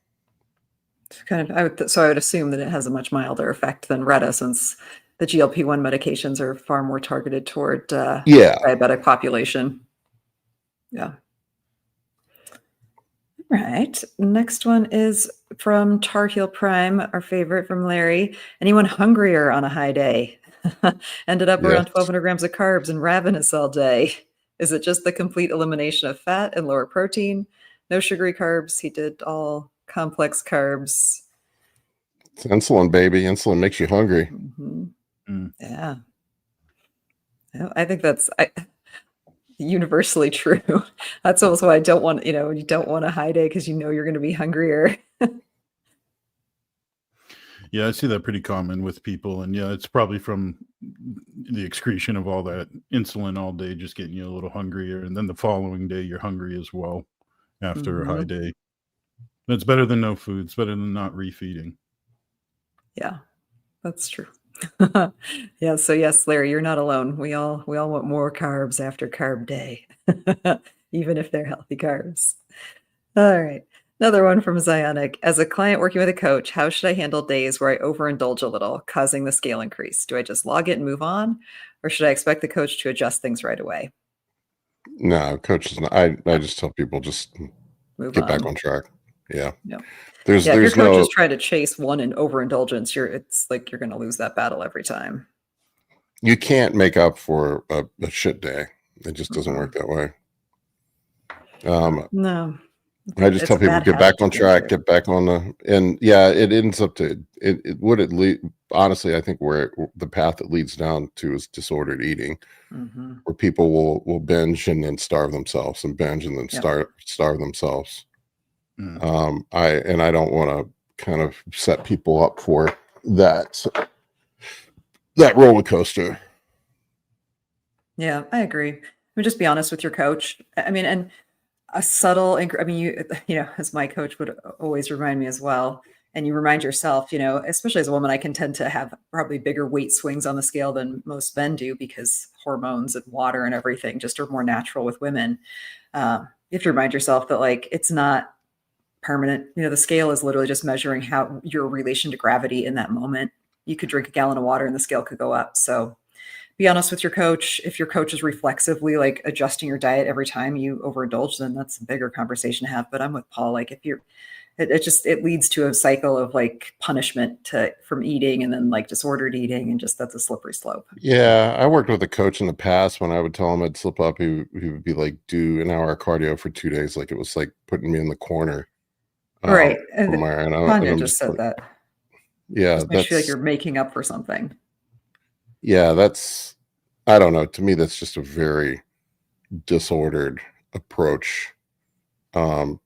It's kind of, I would assume that it has a much milder effect than Reta, since the GLP-1 medications are far more targeted toward diabetic population. Yeah. All right. Next one is from Tar Heel Prime, our favorite from Larry. Anyone hungrier on a high day? Ended up around 1,200 grams of carbs and ravenous all day. Is it just the complete elimination of fat and lower protein? No sugary carbs. He did all complex carbs. It's insulin, baby. Insulin makes you hungry. Yeah. I think that's universally true. That's also why I don't want, you don't want a high day because you're going to be hungrier. Yeah, I see that pretty common with people. And yeah, it's probably from the excretion of all that insulin all day, just getting you a little hungrier. And then the following day, you're hungry as well after a high day. That's better than no food. It's better than not refeeding. Yeah, that's true. Yeah. So yes, Larry, you're not alone. We all want more carbs after carb day, even if they're healthy carbs. All right. Another one from Zionic. As a client working with a coach, how should I handle days where I overindulge a little, causing the scale increase? Do I just log it and move on? Or should I expect the coach to adjust things right away? No, coach is not. I just tell people just get back on track. Yeah. Yeah. There's Yeah, if your coach no, is trying to chase one in overindulgence, it's like you're going to lose that battle every time. you can't make up for a shit day. It just doesn't work that way. No. I just tell It's a people bad get back habit to on get track, into. get back on and yeah, it ends up to honestly, I think where the path it leads down to is disordered eating, where people will binge and then starve themselves and binge and then starve themselves. I don't want to kind of set people up for that roller coaster. Yeah, I agree. I mean, just be honest with your coach. I mean, and a subtle, I mean, you know, as my coach would always remind me as well, and you remind yourself, you know, especially as a woman, I can tend to have probably bigger weight swings on the scale than most men do because hormones and water and everything just are more natural with women. You have to remind yourself that like, it's not permanent. You know, the scale is literally just measuring how your relation to gravity in that moment. You could drink a gallon of water and the scale could go up. So be honest with your coach. If your coach is reflexively like adjusting your diet every time you overindulge, then that's a bigger conversation to have. But I'm with Paul. Like if you're, it leads to a cycle of like punishment from eating and then like disordered eating. And just, that's a slippery slope. Yeah. I worked with a coach in the past. When I would tell him I'd slip up, he would be like, do an hour of cardio for 2 days. Like it was like putting me in the corner. Right. And Tanya just said that. Yeah. Just makes you feel like you're making up for something. Yeah. I don't know. To me, that's just a very disordered approach to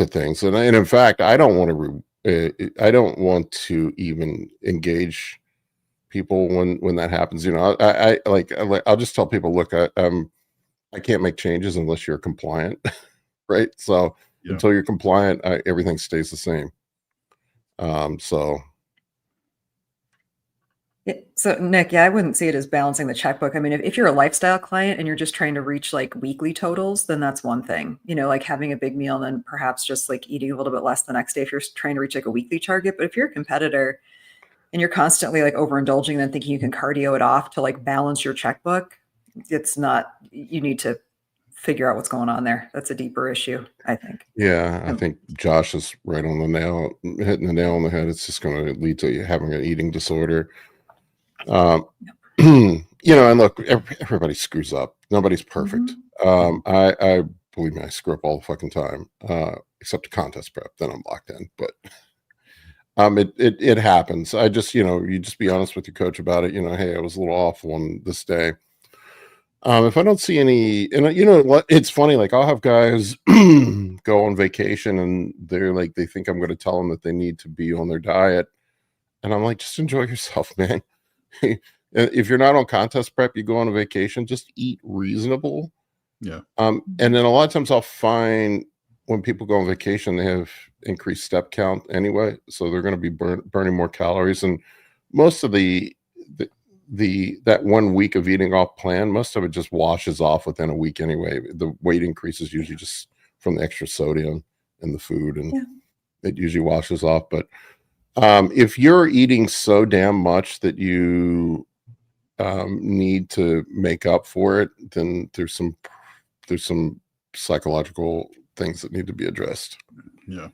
things. And in fact, I don't want to even engage people when that happens. You know, I'll just tell people, look, I can't make changes unless you're compliant. Right. So until you're compliant, everything stays the same. So Nick, I wouldn't see it as balancing the checkbook. I mean, if you're a lifestyle client and you're just trying to reach like weekly totals, then that's one thing, you know, like having a big meal and then perhaps just like eating a little bit less the next day if you're trying to reach like a weekly target. But if you're a competitor and you're constantly like overindulging and then thinking you can cardio it off to like balance your checkbook, it's not, you need to figure out what's going on there. That's a deeper issue, I think. Yeah, I think Josh is right on the nail, hitting the nail on the head. It's just going to lead to you having an eating disorder. You know, and look, everybody screws up. Nobody's perfect. I believe me, I screw up all the fucking time, except a contest prep. Then I'm locked in. But it happens. I just, you know, you just be honest with your coach about it. You know, hey, I was a little off on this day. If I don't see any, and you know what, it's funny. Like I'll have guys go on vacation and they're like, they think I'm going to tell them that they need to be on their diet, and I'm like, just enjoy yourself, man. If you're not on contest prep, you go on a vacation, just eat reasonable. Yeah. And then a lot of times I'll find when people go on vacation, they have increased step count anyway. So they're going to be burning more calories. And most of that 1 week of eating off plan, most of it just washes off within a week anyway. The weight increase is usually just from the extra sodium in the food, and it usually washes off. But if you're eating so damn much that you need to make up for it, then there's some psychological things that need to be addressed. Yeah.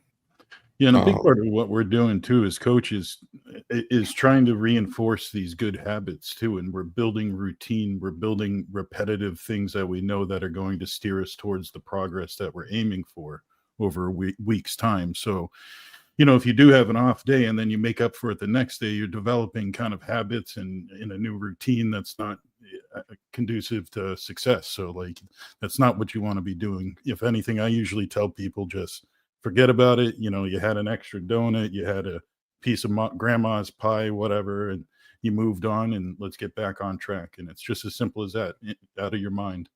Yeah, and a big part of what we're doing too as coaches is trying to reinforce these good habits too. And we're building routine, we're building repetitive things that we know that are going to steer us towards the progress that we're aiming for over a week's time. So, you know, if you do have an off day and then you make up for it the next day, you're developing kind of habits and in a new routine that's not conducive to success. So like, that's not what you want to be doing. If anything, I usually tell people just forget about it. You know, you had an extra donut, you had a piece of grandma's pie, whatever, and you moved on, and let's get back on track. And it's just as simple as that, out of your mind.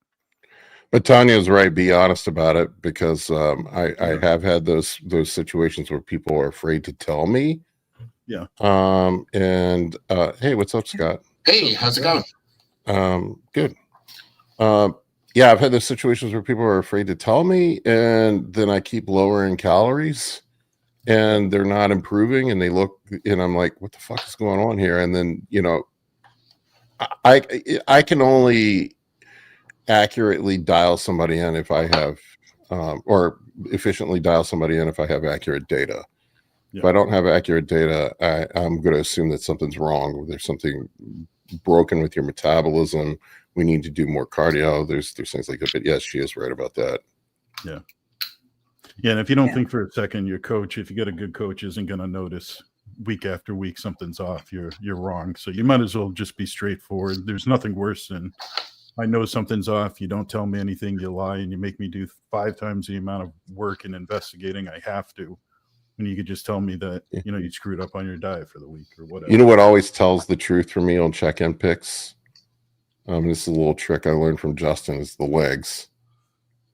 But Tanya's right. Be honest about it, because I have had those situations where people are afraid to tell me. Yeah. And hey, what's up, Scott? Hey, how's it going? Good. Yeah, I've had those situations where people are afraid to tell me, and then I keep lowering calories and they're not improving, and they look, and I'm like, what the fuck is going on here? And then, you know, I can only accurately dial somebody in if I have or efficiently dial somebody in if I have accurate data. Yeah. If I don't have accurate data, I'm going to assume that something's wrong. There's something broken with your metabolism. We need to do more cardio. There's things like that. But yes, she is right about that. Yeah. Yeah. And if you don't think for a second, your coach, if you get a good coach, isn't going to notice week after week something's off, you're wrong. So you might as well just be straightforward. There's nothing worse than I know something's off. You don't tell me anything. You lie and you make me do 5 times the amount of work and investigating I have to. When you could just tell me that, you know, you screwed up on your diet for the week or whatever. You know what always tells the truth for me on check-in pics? This is a little trick I learned from Justin, is the legs.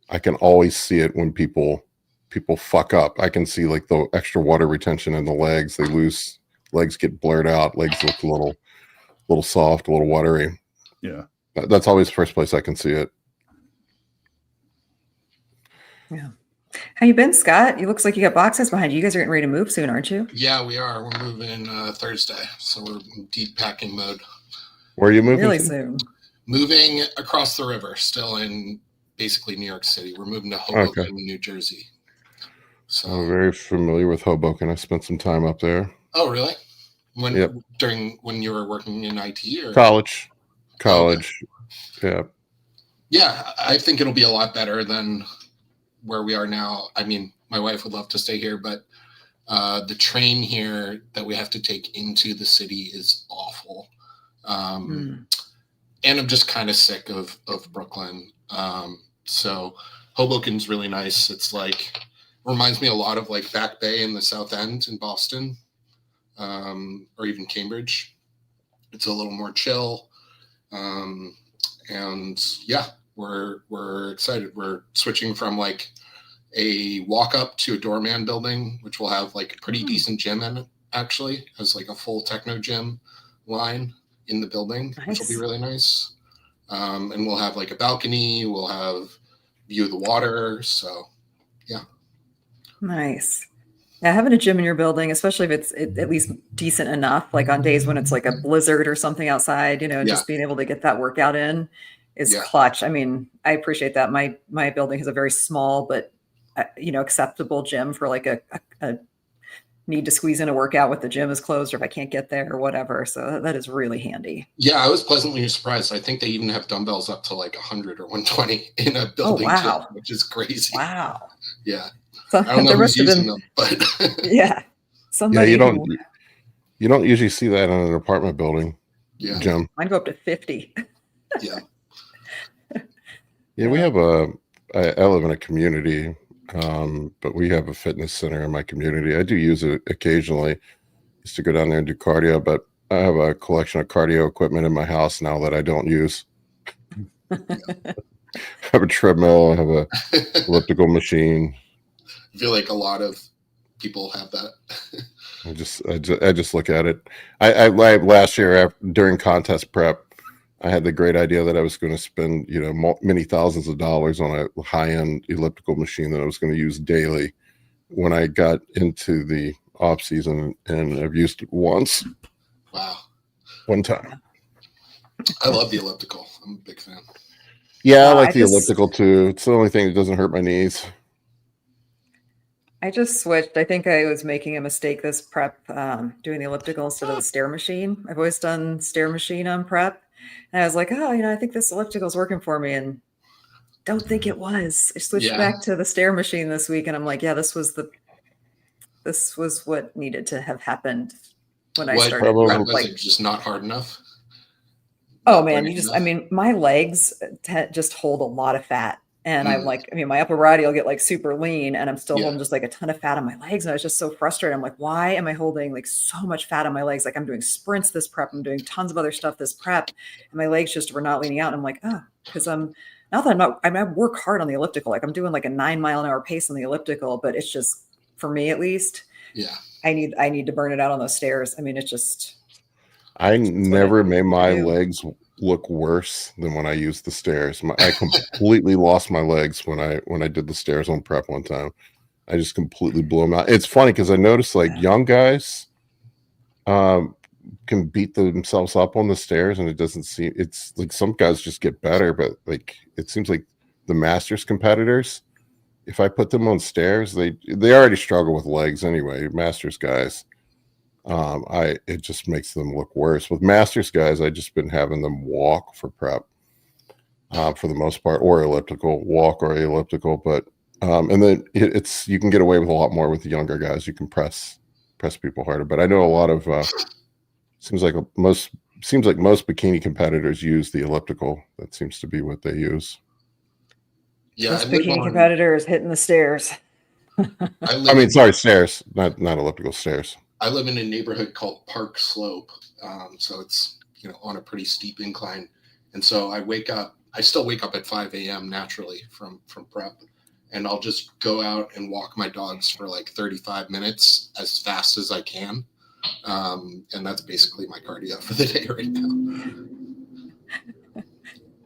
I can always see it when people fuck up. I can see like the extra water retention in the legs. They lose, legs get blurred out. Legs look a little soft, a little watery. Yeah. That's always the first place I can see it. Yeah. How you been, Scott? It looks like you got boxes behind you. You guys are getting ready to move soon, aren't you? Yeah, we are. We're moving Thursday, so we're in deep packing mode. Where are you moving? Really to? soon. Moving across the river, still in basically New York City. We're moving to Hoboken, New Jersey. So I'm very familiar with Hoboken. I spent some time up there. Oh, really? When Yep. when you were working in IT or College. Okay. Yeah. Yeah, I think it'll be a lot better than where we are now. I mean, my wife would love to stay here, but the train here that we have to take into the city is awful. And I'm just kind of sick of Brooklyn. So Hoboken's really nice. It's like, reminds me a lot of like Back Bay in the South End in Boston, or even Cambridge. It's a little more chill. And yeah, we're excited. We're switching from like a walk up to a doorman building, which will have like a pretty decent gym in it, actually, has like a full techno gym line in the building, which will be really nice. And we'll have like a balcony, we'll have view of the water. So yeah. Nice. Yeah, having a gym in your building, especially if it's at least decent enough, like on days when it's like a blizzard or something outside, you know, just being able to get that workout in is clutch. I mean, I appreciate that. My building has a very small but acceptable gym for like a need to squeeze in a workout with the gym is closed or if I can't get there or whatever. So that is really handy. Yeah, I was pleasantly surprised. I think they even have dumbbells up to like 100 or 120 in a building gym, which is crazy. Wow. Yeah. So I don't know who's using them, but yeah. Somebody you don't usually see that in an apartment building gym. Mine go up to 50. Yeah. Yeah, we have I live in a community, but we have a fitness center in my community. I do use it occasionally. Used to go down there and do cardio, but I have a collection of cardio equipment in my house now that I don't use. I have a treadmill, I have a elliptical machine. I feel like a lot of people have that. I just look at it. I last year during contest prep, I had the great idea that I was going to spend, many thousands of dollars on a high-end elliptical machine that I was going to use daily when I got into the off season, and I've used it once. Wow. One time. I love the elliptical. I'm a big fan. Yeah, I like the elliptical too. It's the only thing that doesn't hurt my knees. I just switched. I think I was making a mistake this prep, doing the elliptical instead of the stair machine. I've always done stair machine on prep. And I was like, I think this elliptical is working for me. And don't think it was. I switched back to the stair machine this week. And I'm like, yeah, this was what needed to have happened when I started. Was it just not hard enough? Oh man, my legs just hold a lot of fat. And I'm like, my upper body will get like super lean and I'm still holding just like a ton of fat on my legs. And I was just so frustrated. I'm like, why am I holding like so much fat on my legs? Like I'm doing sprints this prep. I'm doing tons of other stuff this prep. And my legs just were not leaning out. And I'm like, because I work hard on the elliptical. Like I'm doing like a 9 mile an hour pace on the elliptical, but it's just, for me at least, I need to burn it out on those stairs. I mean, it's just. I never made my legs look worse than when I used the stairs. I completely lost my legs when I did the stairs on prep one time. I just completely blew them out. It's funny because I noticed like young guys can beat themselves up on the stairs, and it's like some guys just get better, but like it seems like the masters competitors, if I put them on stairs, they already struggle with legs anyway. Masters guys, it just makes them look worse. With Masters guys, I just been having them walk for prep, for the most part, or elliptical, walk or elliptical. But and then it's you can get away with a lot more with the younger guys. You can press people harder. But I know a lot of seems like most bikini competitors use the elliptical. That seems to be what they use. Yeah, This bikini competitor is hitting the stairs. I mean, sorry, stairs, not elliptical, stairs. I live in a neighborhood called Park Slope, so it's on a pretty steep incline, and so I still wake up at 5 a.m. naturally from prep, and I'll just go out and walk my dogs for like 35 minutes as fast as I can, and that's basically my cardio for the day right now.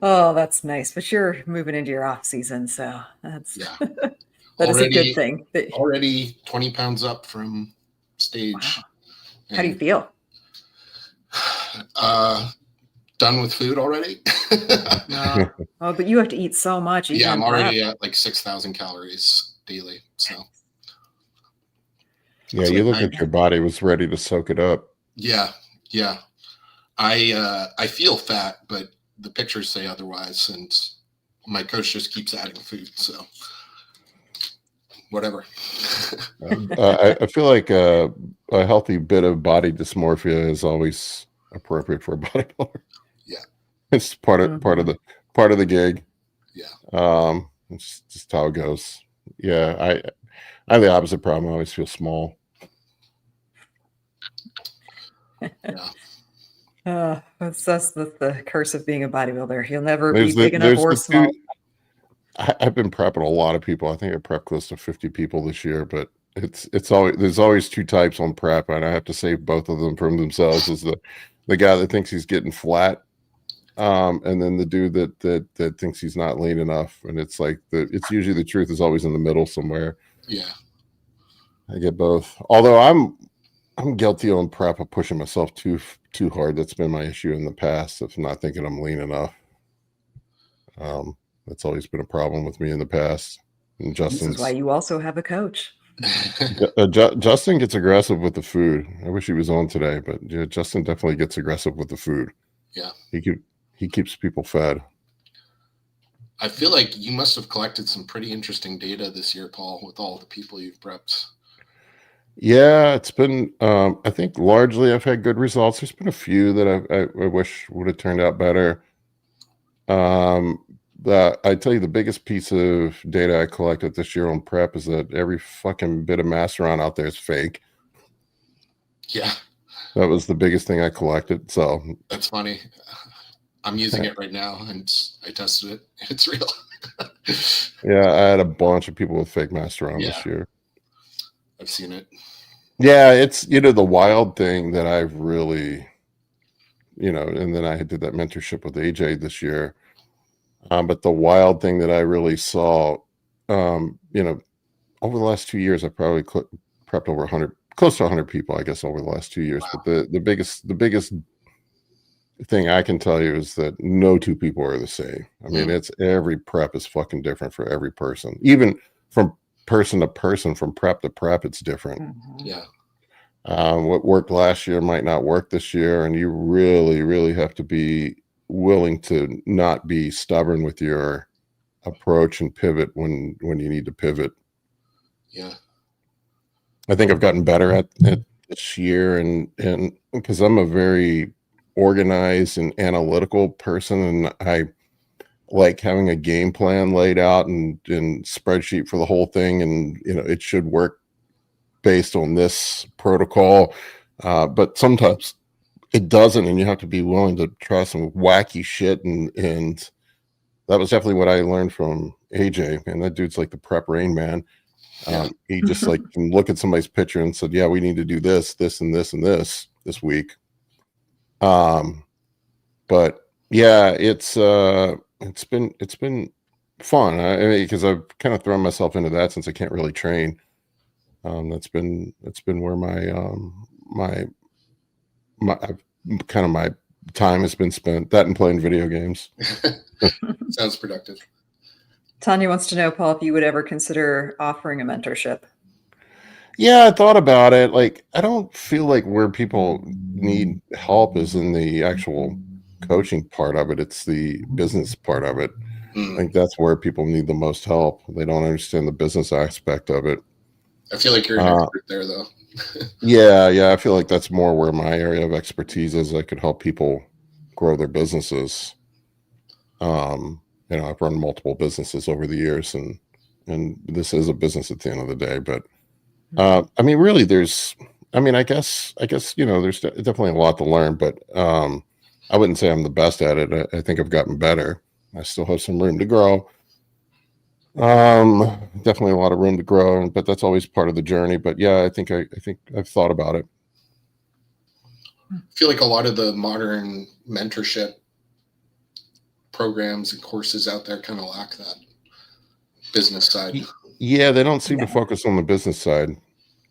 Oh, that's nice. But you're moving into your off season, so that's that is already, a good thing. Already 20 pounds up from stage. Wow. How do you feel? Done with food already. No. Oh, but you have to eat so much. Yeah, I'm already at like 6,000 calories daily. So yeah, you look at your body was ready to soak it up. Yeah. I feel fat, but the pictures say otherwise, and my coach just keeps adding food. So whatever. I feel like a healthy bit of body dysmorphia is always appropriate for a bodybuilder. Yeah, it's part of the gig. Yeah, it's just how it goes. Yeah, I have the opposite problem. I always feel small. Yeah. That's the curse of being a bodybuilder. You'll never be big enough or small. I've been prepping a lot of people. I think I prepped close to 50 people this year, but there's always two types on prep, and I have to save both of them from themselves. Is the guy that thinks he's getting flat, and then the dude that thinks he's not lean enough. And it's like it's usually the truth is always in the middle somewhere. Yeah, I get both. Although I'm guilty on prep of pushing myself too hard. That's been my issue in the past of not thinking I'm lean enough. That's always been a problem with me in the past. And Justin's, this is why you also have a coach. Justin gets aggressive with the food. I wish he was on today, but yeah, Justin definitely gets aggressive with the food. Yeah, he keeps people fed. I feel like you must have collected some pretty interesting data this year, Paul, with all the people you've prepped. Yeah, it's been. I think largely I've had good results. There's been a few that I wish would have turned out better. I tell you, the biggest piece of data I collected this year on prep is that every fucking bit of Masteron out there is fake. Yeah, that was the biggest thing I collected. So that's funny. I'm using it right now, and I tested it. It's real. Yeah, I had a bunch of people with fake Masteron this year. I've seen it. Yeah, it's the wild thing that I've really, and then I did that mentorship with AJ this year. But the wild thing that I really saw, over the last 2 years, I probably prepped over 100, close to 100 people, I guess, over the last 2 years. Wow. But the biggest thing I can tell you is that no two people are the same. I mean, it's every prep is fucking different for every person, even from person to person, from prep to prep, it's different. Mm-hmm. Yeah. What worked last year might not work this year, and you really, really have to be willing to not be stubborn with your approach and pivot when you need to pivot. Yeah, I think I've gotten better at this year, and because I'm a very organized and analytical person, and I like having a game plan laid out and spreadsheet for the whole thing, and it should work based on this protocol, but sometimes it doesn't, and you have to be willing to try some wacky shit, and that was definitely what I learned from AJ. And that dude's like the prep rain man. He just like can look at somebody's picture and said, yeah, we need to do this and this and this week. But yeah, it's been fun. I mean, because I've kind of thrown myself into that since I can't really train. That's been where my time has been spent, that and playing video games. Sounds productive. Tanya wants to know, Paul, if you would ever consider offering a mentorship. Yeah, I thought about it. Like, I don't feel like where people need help is in the actual coaching part of it. It's the business part of it. I Mm. think that's where people need the most help. They don't understand the business aspect of it. I feel like you're an expert there, though. Yeah. I feel like that's more where my area of expertise is. I could help people grow their businesses. I've run multiple businesses over the years, and this is a business at the end of the day. But I mean, really, I guess, there's definitely a lot to learn, but I wouldn't say I'm the best at it. I think I've gotten better. I still have some room to grow. Definitely a lot of room to grow, but that's always part of the journey. But yeah, I think I've thought about it. I feel like a lot of the modern mentorship programs and courses out there kind of lack that business side. Yeah, they don't seem to focus on the business side.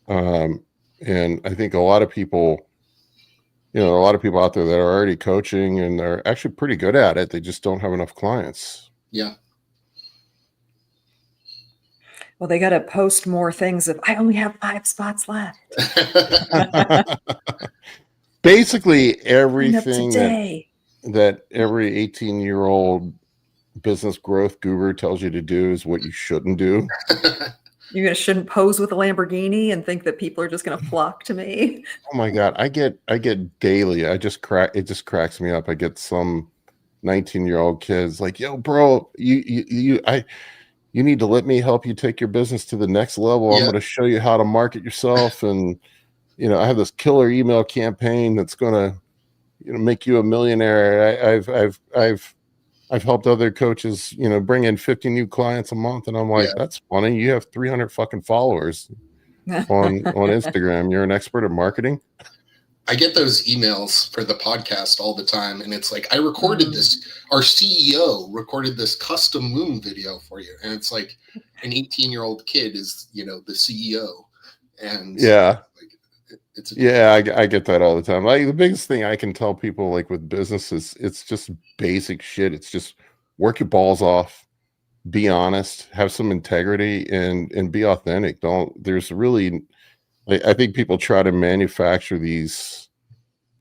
And I think a lot of people out there that are already coaching and they're actually pretty good at it. They just don't have enough clients. Yeah. Well, they got to post more things of, I only have 5 spots left. Basically everything today. that every 18-year-old business growth guru tells you to do is what you shouldn't do. You shouldn't pose with a Lamborghini and think that people are just going to flock to me. Oh my God. I get daily. It just cracks me up. I get some 19-year-old kids like, yo, bro, you need to let me help you take your business to the next level. Yeah. I'm going to show you how to market yourself. And, I have this killer email campaign that's going to, make you a millionaire. I've helped other coaches, bring in 50 new clients a month. And I'm like, That's funny. You have 300 fucking followers on Instagram. You're an expert at marketing. I get those emails for the podcast all the time. And it's like, I recorded this, our CEO recorded this custom womb video for you. And it's like an 18-year-old kid is, the CEO. And I get that all the time. Like the biggest thing I can tell people like with business is it's just basic shit. It's just work your balls off, be honest, have some integrity, and be authentic. I think people try to manufacture these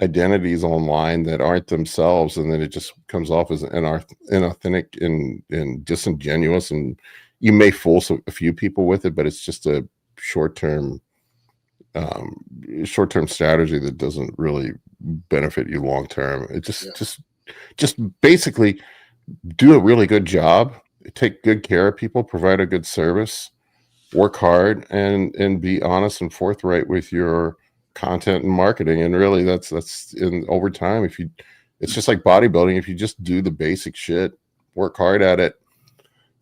identities online that aren't themselves, and then it just comes off as inauthentic and disingenuous, and you may fool a few people with it, but it's just a short-term strategy that doesn't really benefit you long term. It just basically do a really good job, take good care of people, provide a good service, work hard, and be honest and forthright with your content and marketing. And really that's in over time, it's just like bodybuilding. If you just do the basic shit, work hard at it,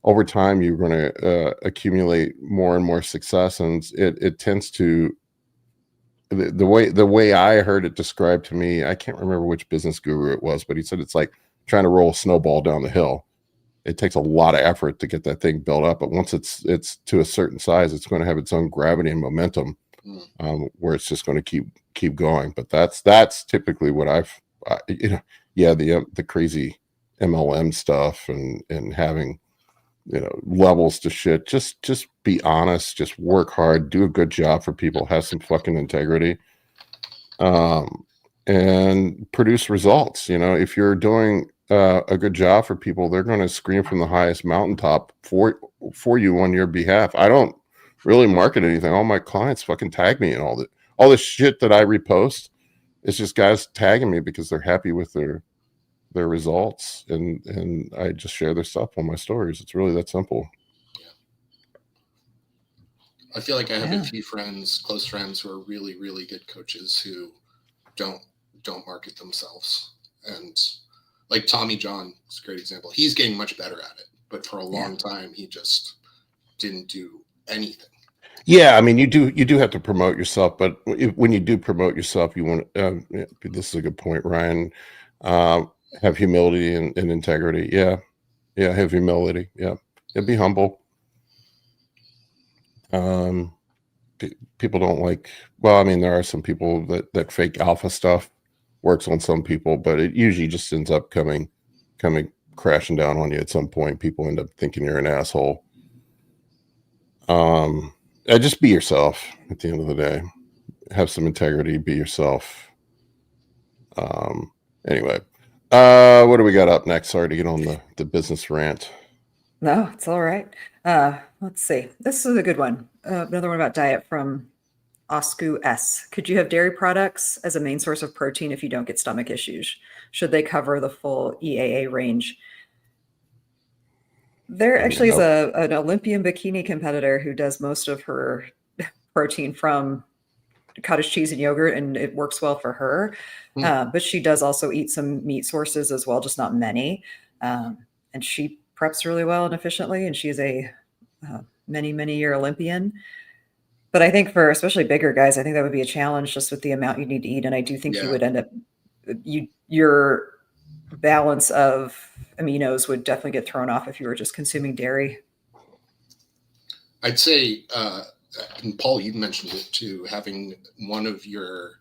over time you're going to accumulate more and more success. And it tends to, the way I heard it described to me, I can't remember which business guru it was, but he said it's like trying to roll a snowball down the hill. It takes a lot of effort to get that thing built up, but once it's to a certain size, it's going to have its own gravity and momentum, where it's just going to keep going. But that's typically what the crazy MLM stuff and having levels to shit. Just be honest, just work hard, do a good job for people, have some fucking integrity, and produce results. If you're doing a good job for people, they're going to scream from the highest mountaintop for you on your behalf. I don't really market anything. All my clients fucking tag me and all this shit that I repost. It's just guys tagging me because they're happy with their results, and I just share their stuff on my stories. It's really that simple. I feel like I have a few close friends who are really, really good coaches who don't market themselves. And like Tommy John is a great example. He's getting much better at it, but for a long time he just didn't do anything. Yeah, I mean, you do have to promote yourself, but when you do promote yourself, you want this is a good point, Ryan. Have humility and integrity. Yeah, have humility. Yeah, be humble. People don't like. Well, I mean, there are some people that fake alpha stuff works on some people, but it usually just ends up coming crashing down on you at some point. People end up thinking you're an asshole. Just be yourself at the end of the day. Have some integrity, be yourself. Anyway, what do we got up next? Sorry to get on the business rant. No, it's all right. Let's see. This is a good one. Another one about diet from Oscu S. Could you have dairy products as a main source of protein if you don't get stomach issues? Should they cover the full EAA range? There actually is an Olympian bikini competitor who does most of her protein from cottage cheese and yogurt, and it works well for her. But she does also eat some meat sources as well, just not many. And she preps really well and efficiently, and she's a many year Olympian. But I think for especially bigger guys, I think that would be a challenge just with the amount you need to eat. And I do think you would end up, your balance of aminos would definitely get thrown off if you were just consuming dairy. I'd say, and Paul, you mentioned it too, having one of your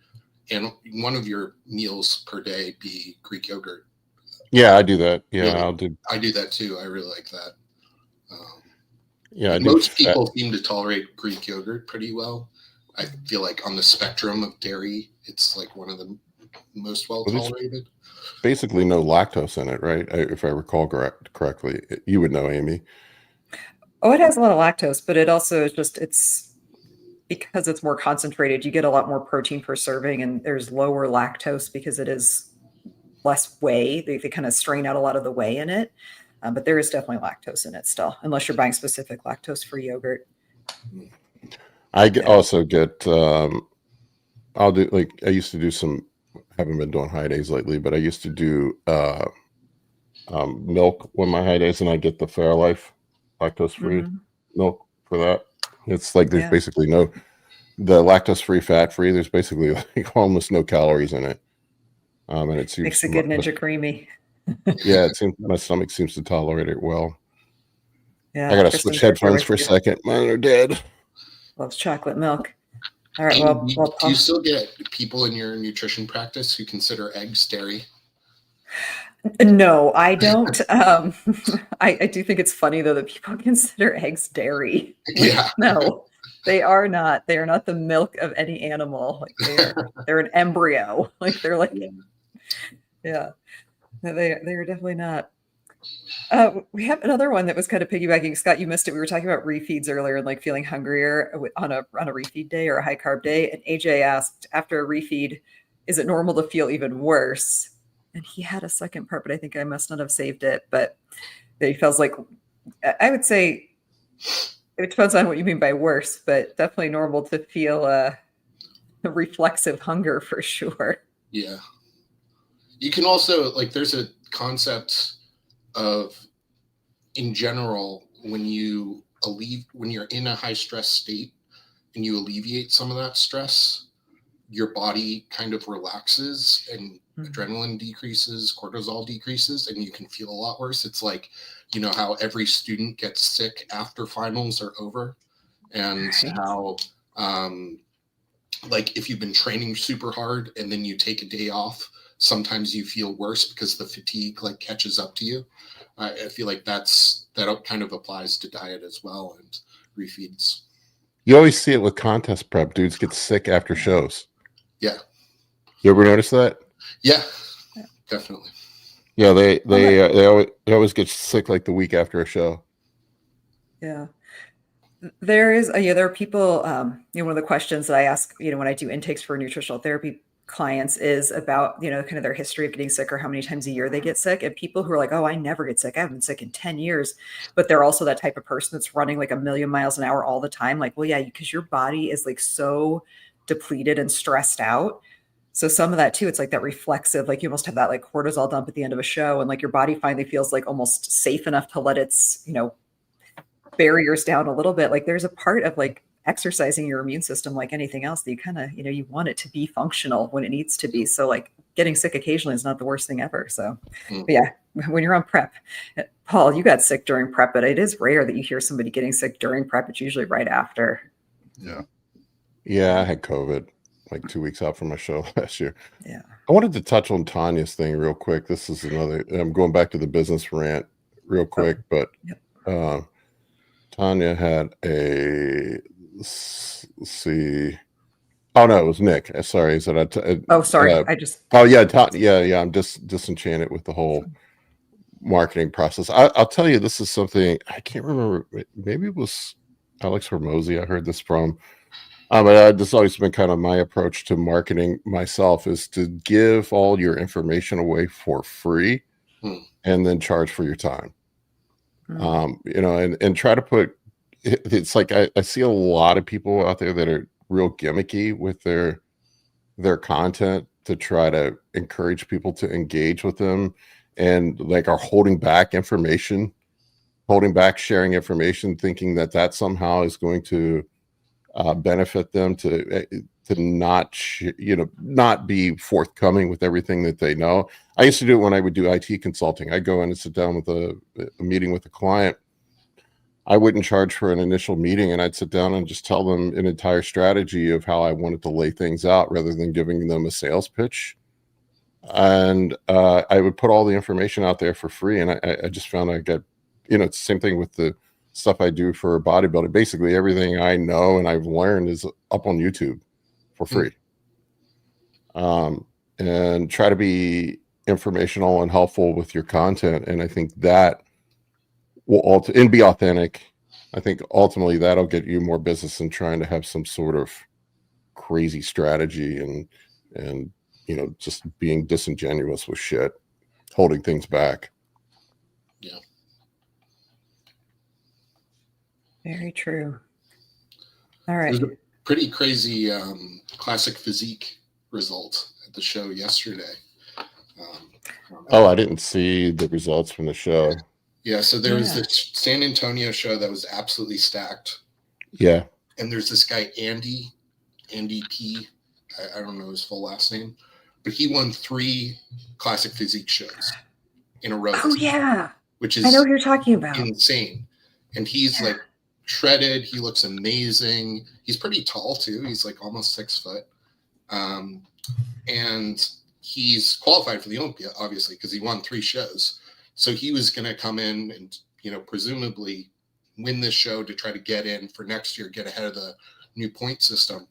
meals per day be Greek yogurt. Yeah, I do that. Yeah, really, I do that too. I really like that. Yeah, most people seem to tolerate Greek yogurt pretty well. I feel like on the spectrum of dairy, it's like one of the most well tolerated. Basically, no lactose in it, right? If I recall correctly, you would know, Amy. Oh, it has a lot of lactose, but it also is it's because it's more concentrated. You get a lot more protein per serving, and there's lower lactose because it is less whey. They kind of strain out a lot of the whey in it. But there is definitely lactose in it still, unless you're buying specific lactose-free yogurt. I also get, I'll do, like, I used to do some, haven't been doing high days lately, but I used to do milk when my high days, and I get the Fairlife lactose-free milk for that. It's like there's basically the lactose-free, fat-free, there's basically like almost no calories in it. And it seems makes it good Ninja Creamy. Yeah, it seems my stomach seems to tolerate it well. Yeah, I gotta switch headphones for a second. Mine are dead. Loves chocolate milk. All right. Do you still get people in your nutrition practice who consider eggs dairy? No, I don't. I do think it's funny though that people consider eggs dairy. Yeah. No, they are not. They are not the milk of any animal. Like they're an embryo. Like they're like, yeah. No, they are definitely not. We have another one that was kind of piggybacking. Scott, you missed it. We were talking about refeeds earlier and like feeling hungrier on a refeed day or a high carb day. And AJ asked, after a refeed, is it normal to feel even worse? And he had a second part, but I think I must not have saved it. But he feels like, I would say it depends on what you mean by worse, but definitely normal to feel a reflexive hunger for sure. Yeah. You can also, like, there's a concept of, in general, when you're in a high stress state and you alleviate some of that stress, your body kind of relaxes and adrenaline decreases, cortisol decreases, and you can feel a lot worse. It's like, you know, how every student gets sick after finals are over, and how, like, if you've been training super hard and then you take a day off, sometimes you feel worse because the fatigue like catches up to you. I feel like that kind of applies to diet as well and refeeds. You always see it with contest prep. Dudes get sick after shows. Yeah. You ever notice that? Yeah, definitely. Yeah, they always get sick like the week after a show. Yeah. There are people, one of the questions that I ask, when I do intakes for nutritional therapy clients is about, kind of their history of getting sick or how many times a year they get sick. And people who are like, oh, I never get sick. I haven't been sick in 10 years. But they're also that type of person that's running like 1,000,000 miles an hour all the time. Like, well, yeah, because your body is like so depleted and stressed out. So some of that too, it's like that reflexive, like you almost have that like cortisol dump at the end of a show. And like your body finally feels like almost safe enough to let its, barriers down a little bit. Like there's a part of like exercising your immune system like anything else that you kind of, you want it to be functional when it needs to be. So like getting sick occasionally is not the worst thing ever. So but yeah, when you're on prep, Paul, you got sick during prep, but it is rare that you hear somebody getting sick during prep. It's usually right after. Yeah. Yeah, I had COVID. like 2 weeks out from my show last year. Yeah. I wanted to touch on Tanya's thing real quick. This is another, I'm going back to the business rant real quick, but Yep. Tanya had let's see. Oh no, it was Nick. Sorry, is that Oh, sorry. I just. Oh yeah, yeah. I'm just disenchanted with the whole marketing process. I'll tell you, this is something I can't remember. Maybe it was Alex Hormozzi I heard this from. But this has always been kind of my approach to marketing myself, is to give all your information away for free and then charge for your time. You know, and try to put, it's like I see a lot of people out there that are real gimmicky with their content to try to encourage people to engage with them, and like are holding back sharing information, thinking that somehow is going to benefit them to not not be forthcoming with everything that they know. I used to do it when I would do IT consulting. I'd go in and sit down with a meeting with a client. I wouldn't charge for an initial meeting, and I'd sit down and just tell them an entire strategy of how I wanted to lay things out, rather than giving them a sales pitch. And I would put all the information out there for free, and I just found I got, it's the same thing with the stuff I do for bodybuilding. Basically everything I know and I've learned is up on YouTube for free. And try to be informational and helpful with your content, and I think that will and be authentic. I think ultimately that'll get you more business than trying to have some sort of crazy strategy and just being disingenuous with shit, holding things back. Yeah. Very true. All right. There's a pretty crazy classic physique result at the show yesterday. I didn't see the results from the show. Yeah, so there was this San Antonio show that was absolutely stacked. Yeah. And there's this guy, Andy P. I don't know his full last name, but he won 3 classic physique shows in a row. Oh, yeah. Which is, I know what you're talking about. Insane. And he's like shredded. He looks amazing. He's pretty tall too. He's like almost 6 foot. And he's qualified for the Olympia, obviously, because he won 3 shows. So he was going to come in and, presumably win this show to try to get in for next year, get ahead of the new point system.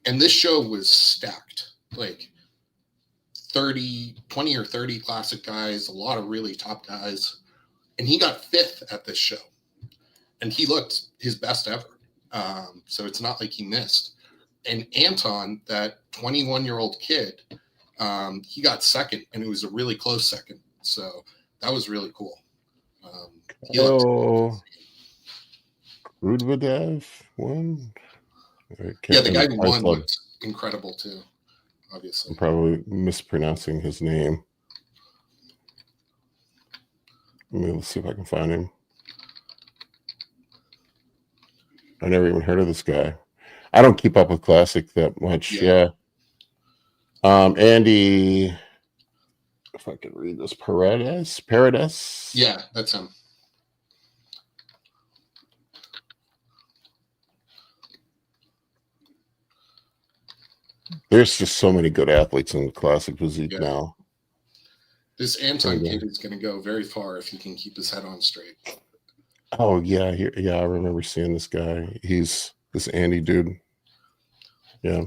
And this show was stacked, like 20 or 30 classic guys, a lot of really top guys. And he got 5th at this show. And he looked his best ever. So it's not like he missed. And Anton, that 21-year-old kid, he got 2nd, and it was a really close 2nd. So that was really cool. Rudvadev won. Yeah, the guy who won looked incredible too, obviously. I'm probably mispronouncing his name. Let's see if I can find him. I never even heard of this guy. I don't keep up with classic that much. Yeah. Andy, if I could read this, Paredes. Yeah, that's him. There's just so many good athletes in classic physique now. This Anton kid is going to go very far if he can keep his head on straight. Oh yeah, I remember seeing this guy. He's this Andy dude. Yeah.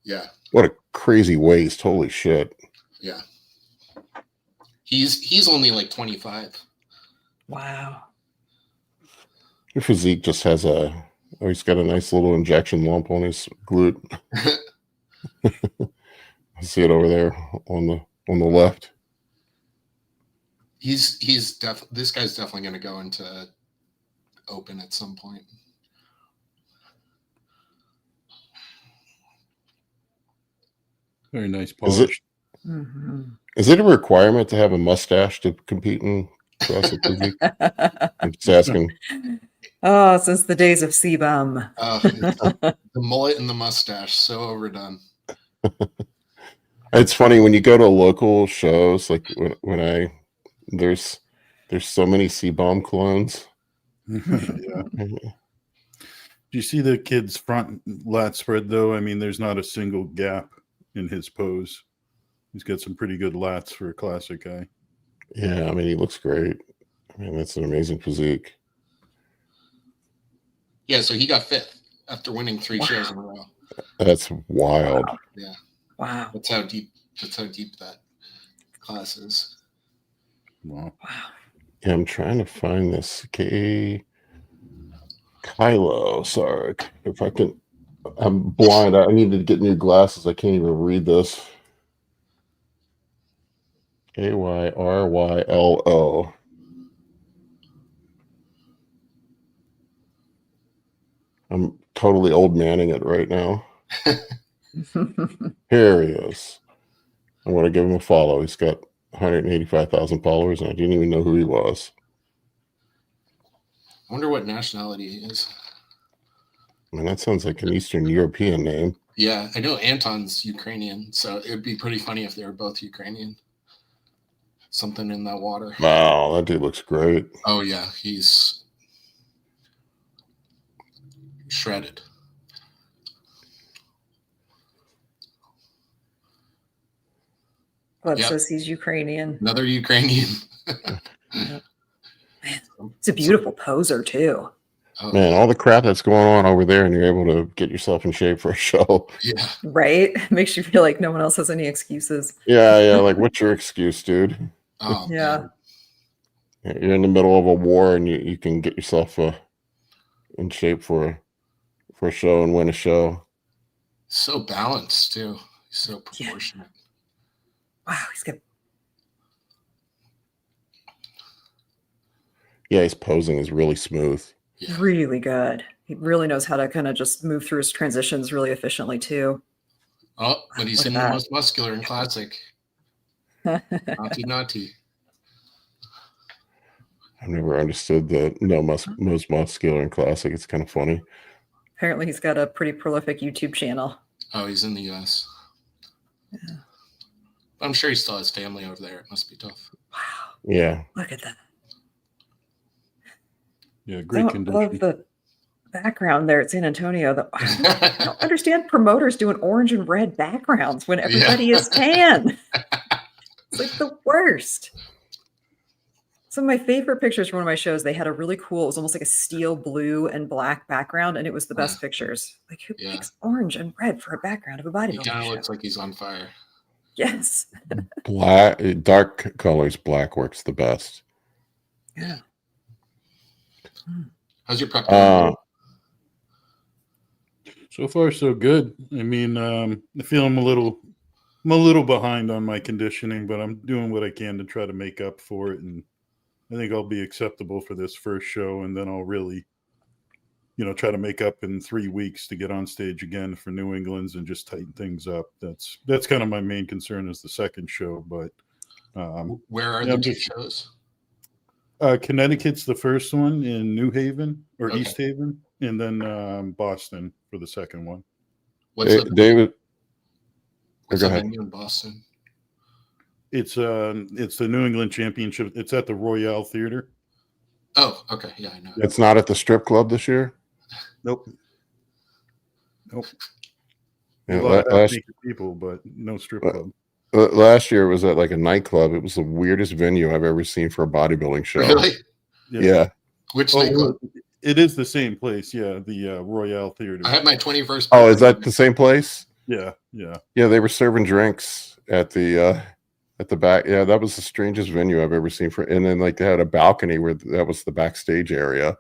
Yeah. What a crazy waist! Holy shit. Yeah. He's only like 25. Wow. Your physique just has he's got a nice little injection lump on his glute. I see it over there on the left. This guy's definitely going to go into open at some point. Very nice polish. Is it a requirement to have a mustache to compete in classic physique? I'm just asking. Oh, since the days of CBUM. The mullet and the mustache, so overdone. It's funny when you go to local shows, like when there's so many C-bomb clones. Yeah. Do you see the kid's front lat spread though? I mean, there's not a single gap in his pose. He's got some pretty good lats for a classic guy. Yeah, I mean, he looks great. I mean, that's an amazing physique. Yeah, so he got 5th after winning 3 shows in a row. That's wild. Yeah. Wow. That's how deep that class is. Wow. Yeah, I'm trying to find this Kylo. Sorry, if I can. I'm blind. I need to get new glasses. I can't even read this. Kyryllo. I'm totally old manning it right now. Here he is. I'm going to give him a follow. He's got 185,000 followers, and I didn't even know who he was. I wonder what nationality he is. I mean, that sounds like an Eastern European name. Yeah, I know Anton's Ukrainian, so it would be pretty funny if they were both Ukrainian. Something in that water. Wow, that dude looks great. Oh, yeah, he's shredded. Well, it Yep. says he's Ukrainian. Another Ukrainian. Man, it's a beautiful poser too. Oh, Man, all the crap that's going on over there, and you're able to get yourself in shape for a show. yeah. Right? Makes you feel like no one else has any excuses. Yeah. Like, what's your excuse, dude? Oh, Yeah. man. You're in the middle of a war, and you can get yourself in shape for a show and win a show. So balanced, too. He's so proportionate. Wow, he's got Yeah, his posing is really smooth. Yeah. really good. He really knows how to kind of just move through his transitions really efficiently too. Oh, but he's Look in at the that. most muscular in classic. Naughty. I've never understood the most muscular in classic. It's kind of funny. Apparently he's got a pretty prolific YouTube channel. Oh, he's in the US. Yeah. I'm sure he still has family over there. It must be tough. Wow, Yeah. look at that. Yeah, great I condition. love the background there at San Antonio. I don't understand promoters doing orange and red backgrounds when everybody is tan. It's like the worst. Some of my favorite pictures from one of my shows, they had a really cool, it was almost like a steel blue and black background, and it was the best pictures. Like, who picks orange and red for a background of a He bodybuilding kind of show? looks like he's on fire. Yes. Dark colors, black works the best. Yeah. How's your prep going? So far, so good. I mean, I feel I'm a little behind on my conditioning, but I'm doing what I can to try to make up for it. And I think I'll be acceptable for this first show, and then I'll really, try to make up in 3 weeks to get on stage again for New England's and just tighten things up. That's kind of my main concern is the second show. But where are the 2 shows? Connecticut's the first one in New Haven or Okay. East Haven, and then Boston for the second one. What's the David, what's go the ahead. venue in Boston? It's the New England Championship. It's at the Royale Theater. Oh, okay. Yeah, I know. It's not at the strip club this year. Nope. Yeah, A lot of half-naked people, but no strip club. last year it was at like a nightclub. It was the weirdest venue I've ever seen for a bodybuilding show. Really? Yeah. Which Oh, nightclub? it is the same place. Yeah, the Royale Theater. I had my 21st. Oh, is that the same place? Yeah. Yeah, they were serving drinks at the back. Yeah, that was the strangest venue I've ever seen and then like they had a balcony where that was the backstage area.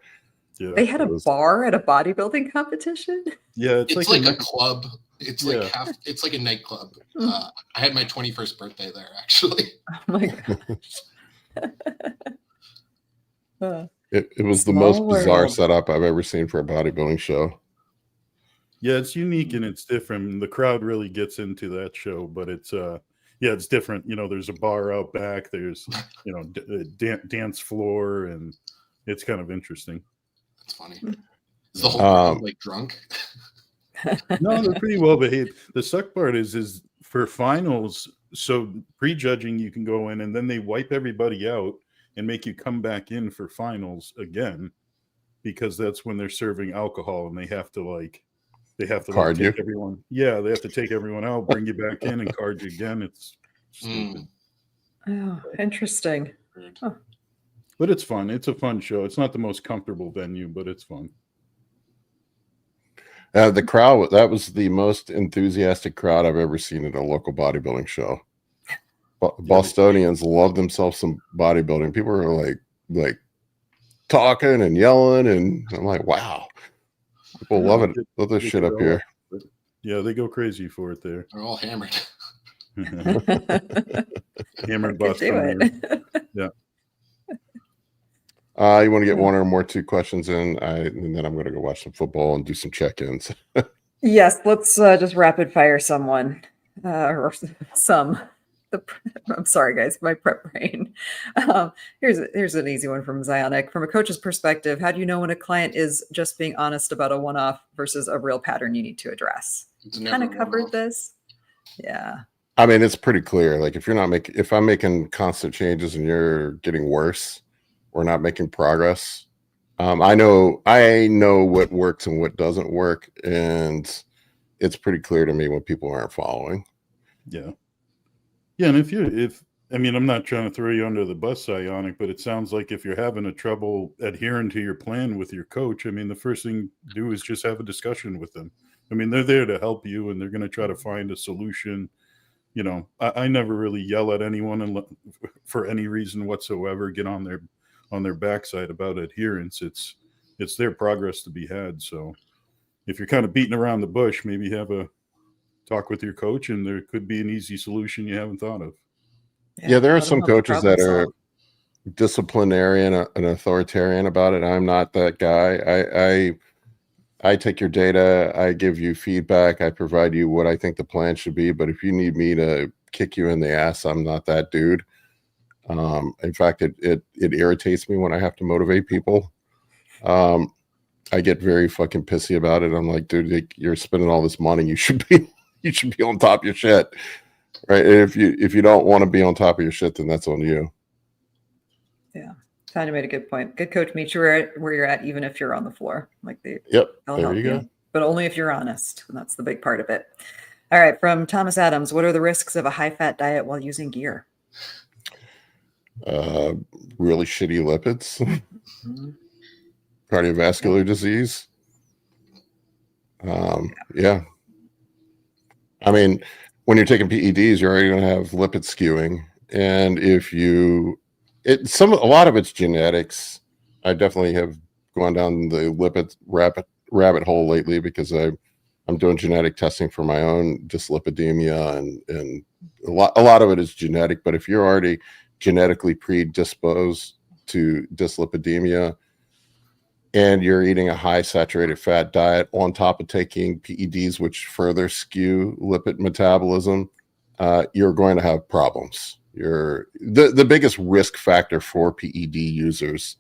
Yeah. They had a bar at a bodybuilding competition? Yeah, It's like a club. It's like Yeah. it's like a nightclub. I had my 21st birthday there, actually. Oh my gosh. It was the Small most bizarre world. setup I've ever seen for a bodybuilding show. Yeah, it's unique and it's different. The crowd really gets into that show, but it's it's different. There's a bar out back. There's dance floor, and it's kind of interesting. That's funny. Is the whole crowd like drunk? No, they're pretty well behaved. The suck part is for finals. So prejudging, you can go in and then they wipe everybody out and make you come back in for finals again. because that's when they're serving alcohol and they have to Card take you? everyone. Yeah, they have to take everyone out, bring you back in, and card you again. It's stupid. Oh, interesting. Huh. But it's fun. It's a fun show. It's not the most comfortable venue, but it's fun. The crowd, that was the most enthusiastic crowd I've ever seen at a local bodybuilding show. Bostonians love themselves some bodybuilding. People are like talking and yelling, and I'm like, wow, people love it. Love this shit up here. Yeah, they go crazy for it there. They're all hammered. Hammered Could do Bostonian. it. Yeah. You want to get one or more two questions in, and then I'm going to go watch some football and do some check-ins. Yes, let's just rapid fire someone or some. I'm sorry, guys, my prep brain. Here's an easy one from Zionic. From a coach's perspective, how do you know when a client is just being honest about a one-off versus a real pattern you need to address? Kind of covered this. Yeah. I mean, it's pretty clear. Like if I'm making constant changes and you're getting worse, we're not making progress. I know what works and what doesn't work, and it's pretty clear to me when people aren't following. Yeah. Yeah, and I'm not trying to throw you under the bus, Ionic, but it sounds like if you're having a trouble adhering to your plan with your coach, I mean, the first thing to do is just have a discussion with them. I mean, they're there to help you, and they're going to try to find a solution. You know, I never really yell at anyone for any reason whatsoever, get on their backside about adherence. It's their progress to be had. So if you're kind of beating around the bush, maybe have a talk with your coach, and there could be an easy solution you haven't thought of. Yeah, there are some coaches that are disciplinarian and authoritarian about it. I'm not that guy. I take your data, I give you feedback, I provide you what I think the plan should be. But if you need me to kick you in the ass, I'm not that dude. In fact, it irritates me when I have to motivate people. I get very fucking pissy about it. I'm like, dude, you're spending all this money. You should be on top of your shit, right? And if you don't want to be on top of your shit, then that's on you. Yeah, Tanya made a good point. Good coach meets you where you're at, even if you're on the floor. Like they'll there help you go. But only if you're honest, and that's the big part of it. All right, from Thomas Adams, what are the risks of a high-fat diet while using gear? Really shitty lipids, cardiovascular disease. Yeah. I mean, when you're taking PEDs, you're already going to have lipid skewing, and a lot of it's genetics. I definitely have gone down the lipid rabbit hole lately because I'm doing genetic testing for my own dyslipidemia, and a lot of it is genetic. But if you're already genetically predisposed to dyslipidemia and you're eating a high saturated fat diet on top of taking PEDs, which further skew lipid metabolism, you're going to have problems. The biggest risk factor for PED users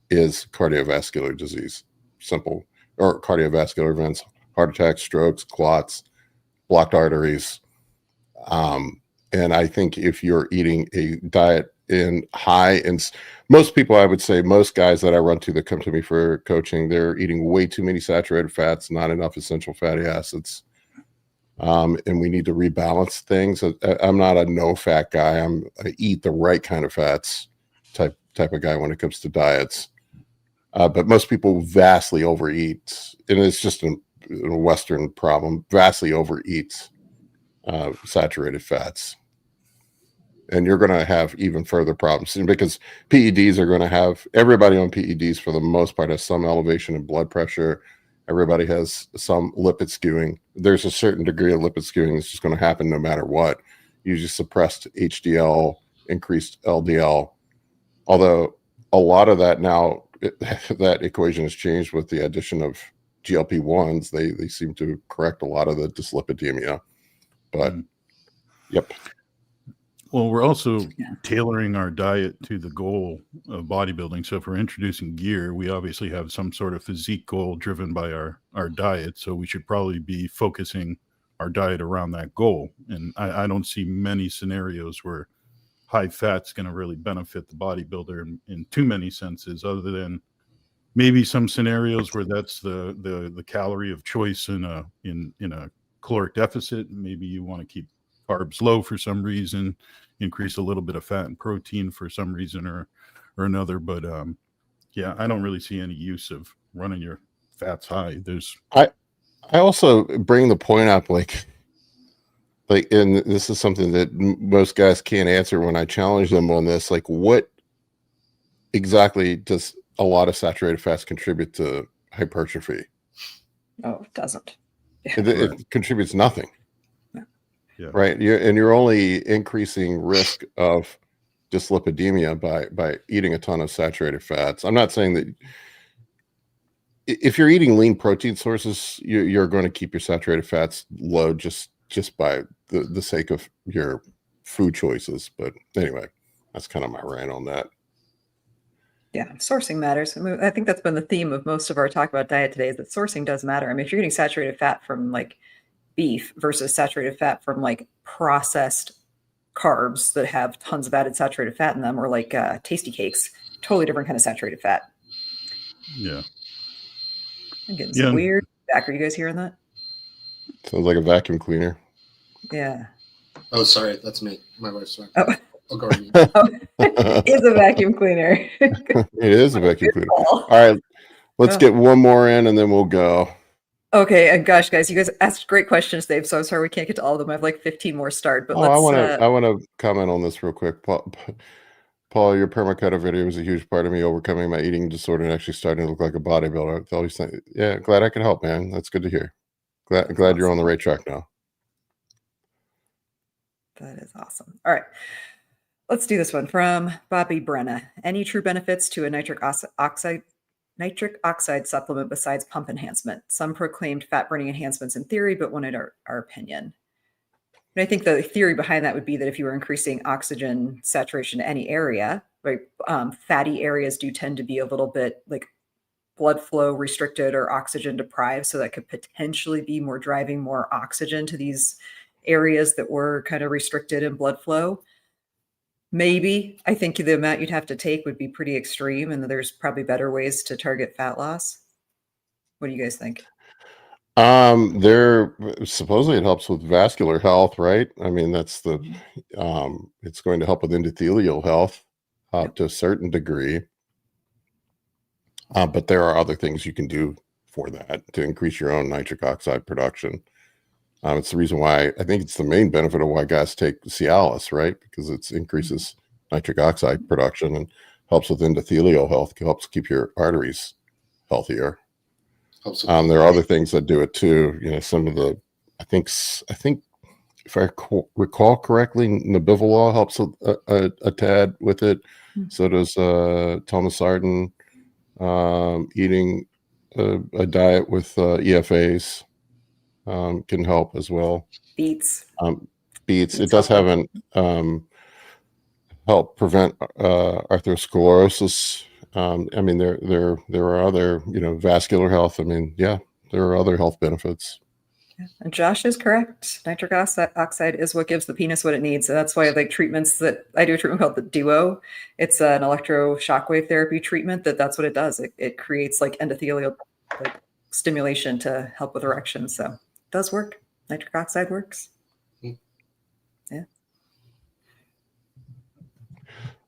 is cardiovascular disease, simple, or cardiovascular events, heart attacks, strokes, clots, blocked arteries. And I think if you're eating a diet in high, and most people, I would say most guys that I run to that come to me for coaching, they're eating way too many saturated fats, not enough essential fatty acids. And we need to rebalance things. I'm not a no fat guy. I eat the right kind of fats type of guy when it comes to diets. But most people vastly overeat, and it's just a Western problem, vastly overeat saturated fats. And you're going to have even further problems because PEDs are going to have, everybody on PEDs for the most part has some elevation in blood pressure. Everybody has some lipid skewing. There's a certain degree of lipid skewing that's just going to happen no matter what. You just suppressed HDL, increased LDL. Although a lot of that now, that equation has changed with the addition of GLP-1s. They seem to correct a lot of the dyslipidemia. But, yep. Well, we're also tailoring our diet to the goal of bodybuilding. So if we're introducing gear, we obviously have some sort of physique goal driven by our diet. So we should probably be focusing our diet around that goal. And I don't see many scenarios where high fat's going to really benefit the bodybuilder in too many senses, other than maybe some scenarios where that's the calorie of choice in a caloric deficit. Maybe you want to keep carbs low for some reason, increase a little bit of fat and protein for some reason or another. But yeah, I don't really see any use of running your fats high. I also bring the point up, like, and this is something that most guys can't answer when I challenge them on this. Like, what exactly does a lot of saturated fats contribute to hypertrophy? Oh, it doesn't. It contributes nothing. Yeah. Right. You're only increasing risk of dyslipidemia by eating a ton of saturated fats. I'm not saying that if you're eating lean protein sources, you're going to keep your saturated fats low just by the sake of your food choices. But anyway, that's kind of my rant on that. Yeah, sourcing matters. I mean, I think that's been the theme of most of our talk about diet today, is that sourcing does matter. I mean, if you're getting saturated fat from like beef versus saturated fat from like processed carbs that have tons of added saturated fat in them, or like tasty cakes, totally different kind of saturated fat. Yeah. I'm getting some weird feedback. Are you guys hearing that? Sounds like a vacuum cleaner. Yeah. Oh, sorry, that's me. My wife's vacuum. Oh. I'll go on mute. It's a vacuum cleaner. It is a vacuum cleaner. All right, let's get one more in and then we'll go. Okay, and gosh, guys, you guys asked great questions, Dave. So I'm sorry we can't get to all of them. I have like 15 more start, but I want to comment on this real quick. Paul, your permaculture video was a huge part of me overcoming my eating disorder and actually starting to look like a bodybuilder. I always think, yeah, glad I could help, man. That's good to hear. Glad awesome. You're on the right track now. That is awesome. All right. Let's do this one from Bobby Brenna. Any true benefits to a nitric oxide supplement besides pump enhancement? Some proclaimed fat burning enhancements in theory, but wanted our opinion. And I think the theory behind that would be that if you were increasing oxygen saturation to any area, right, fatty areas do tend to be a little bit like blood flow restricted or oxygen deprived. So that could potentially be driving more oxygen to these areas that were kind of restricted in blood flow. Maybe. I think the amount you'd have to take would be pretty extreme, and there's probably better ways to target fat loss. What do you guys think? There supposedly it helps with vascular health, right? I mean, that's the it's going to help with endothelial health to a certain degree. But there are other things you can do for that to increase your own nitric oxide production. It's the reason why I think it's the main benefit of why guys take Cialis, right? Because it increases nitric oxide production and helps with endothelial health, helps keep your arteries healthier. There are other things that do it too. You know, some of the, I think if I recall correctly, Nebivolol helps a tad with it. So does Thomasartan. Eating a diet with EFAs can help as well. Beets. It does have an help prevent arthrosclerosis. I mean, there are other, vascular health. I mean, yeah, there are other health benefits. Yeah. And Josh is correct. Nitric oxide is what gives the penis what it needs. So that's why I like treatments that I do a treatment called the Duo. It's an electroshock therapy treatment that's what it does. It creates like endothelial stimulation to help with erection. So it does work. Nitric oxide works. Yeah.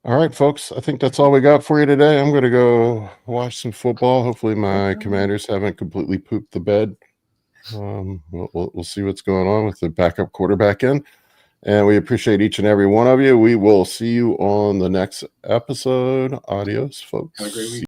All right, folks. I think that's all we got for you today. I'm going to go watch some football. Hopefully my Commanders haven't completely pooped the bed. We'll see what's going on with the backup quarterback in, and we appreciate each and every one of you. We will see you on the next episode. Adios, folks. Have a great week.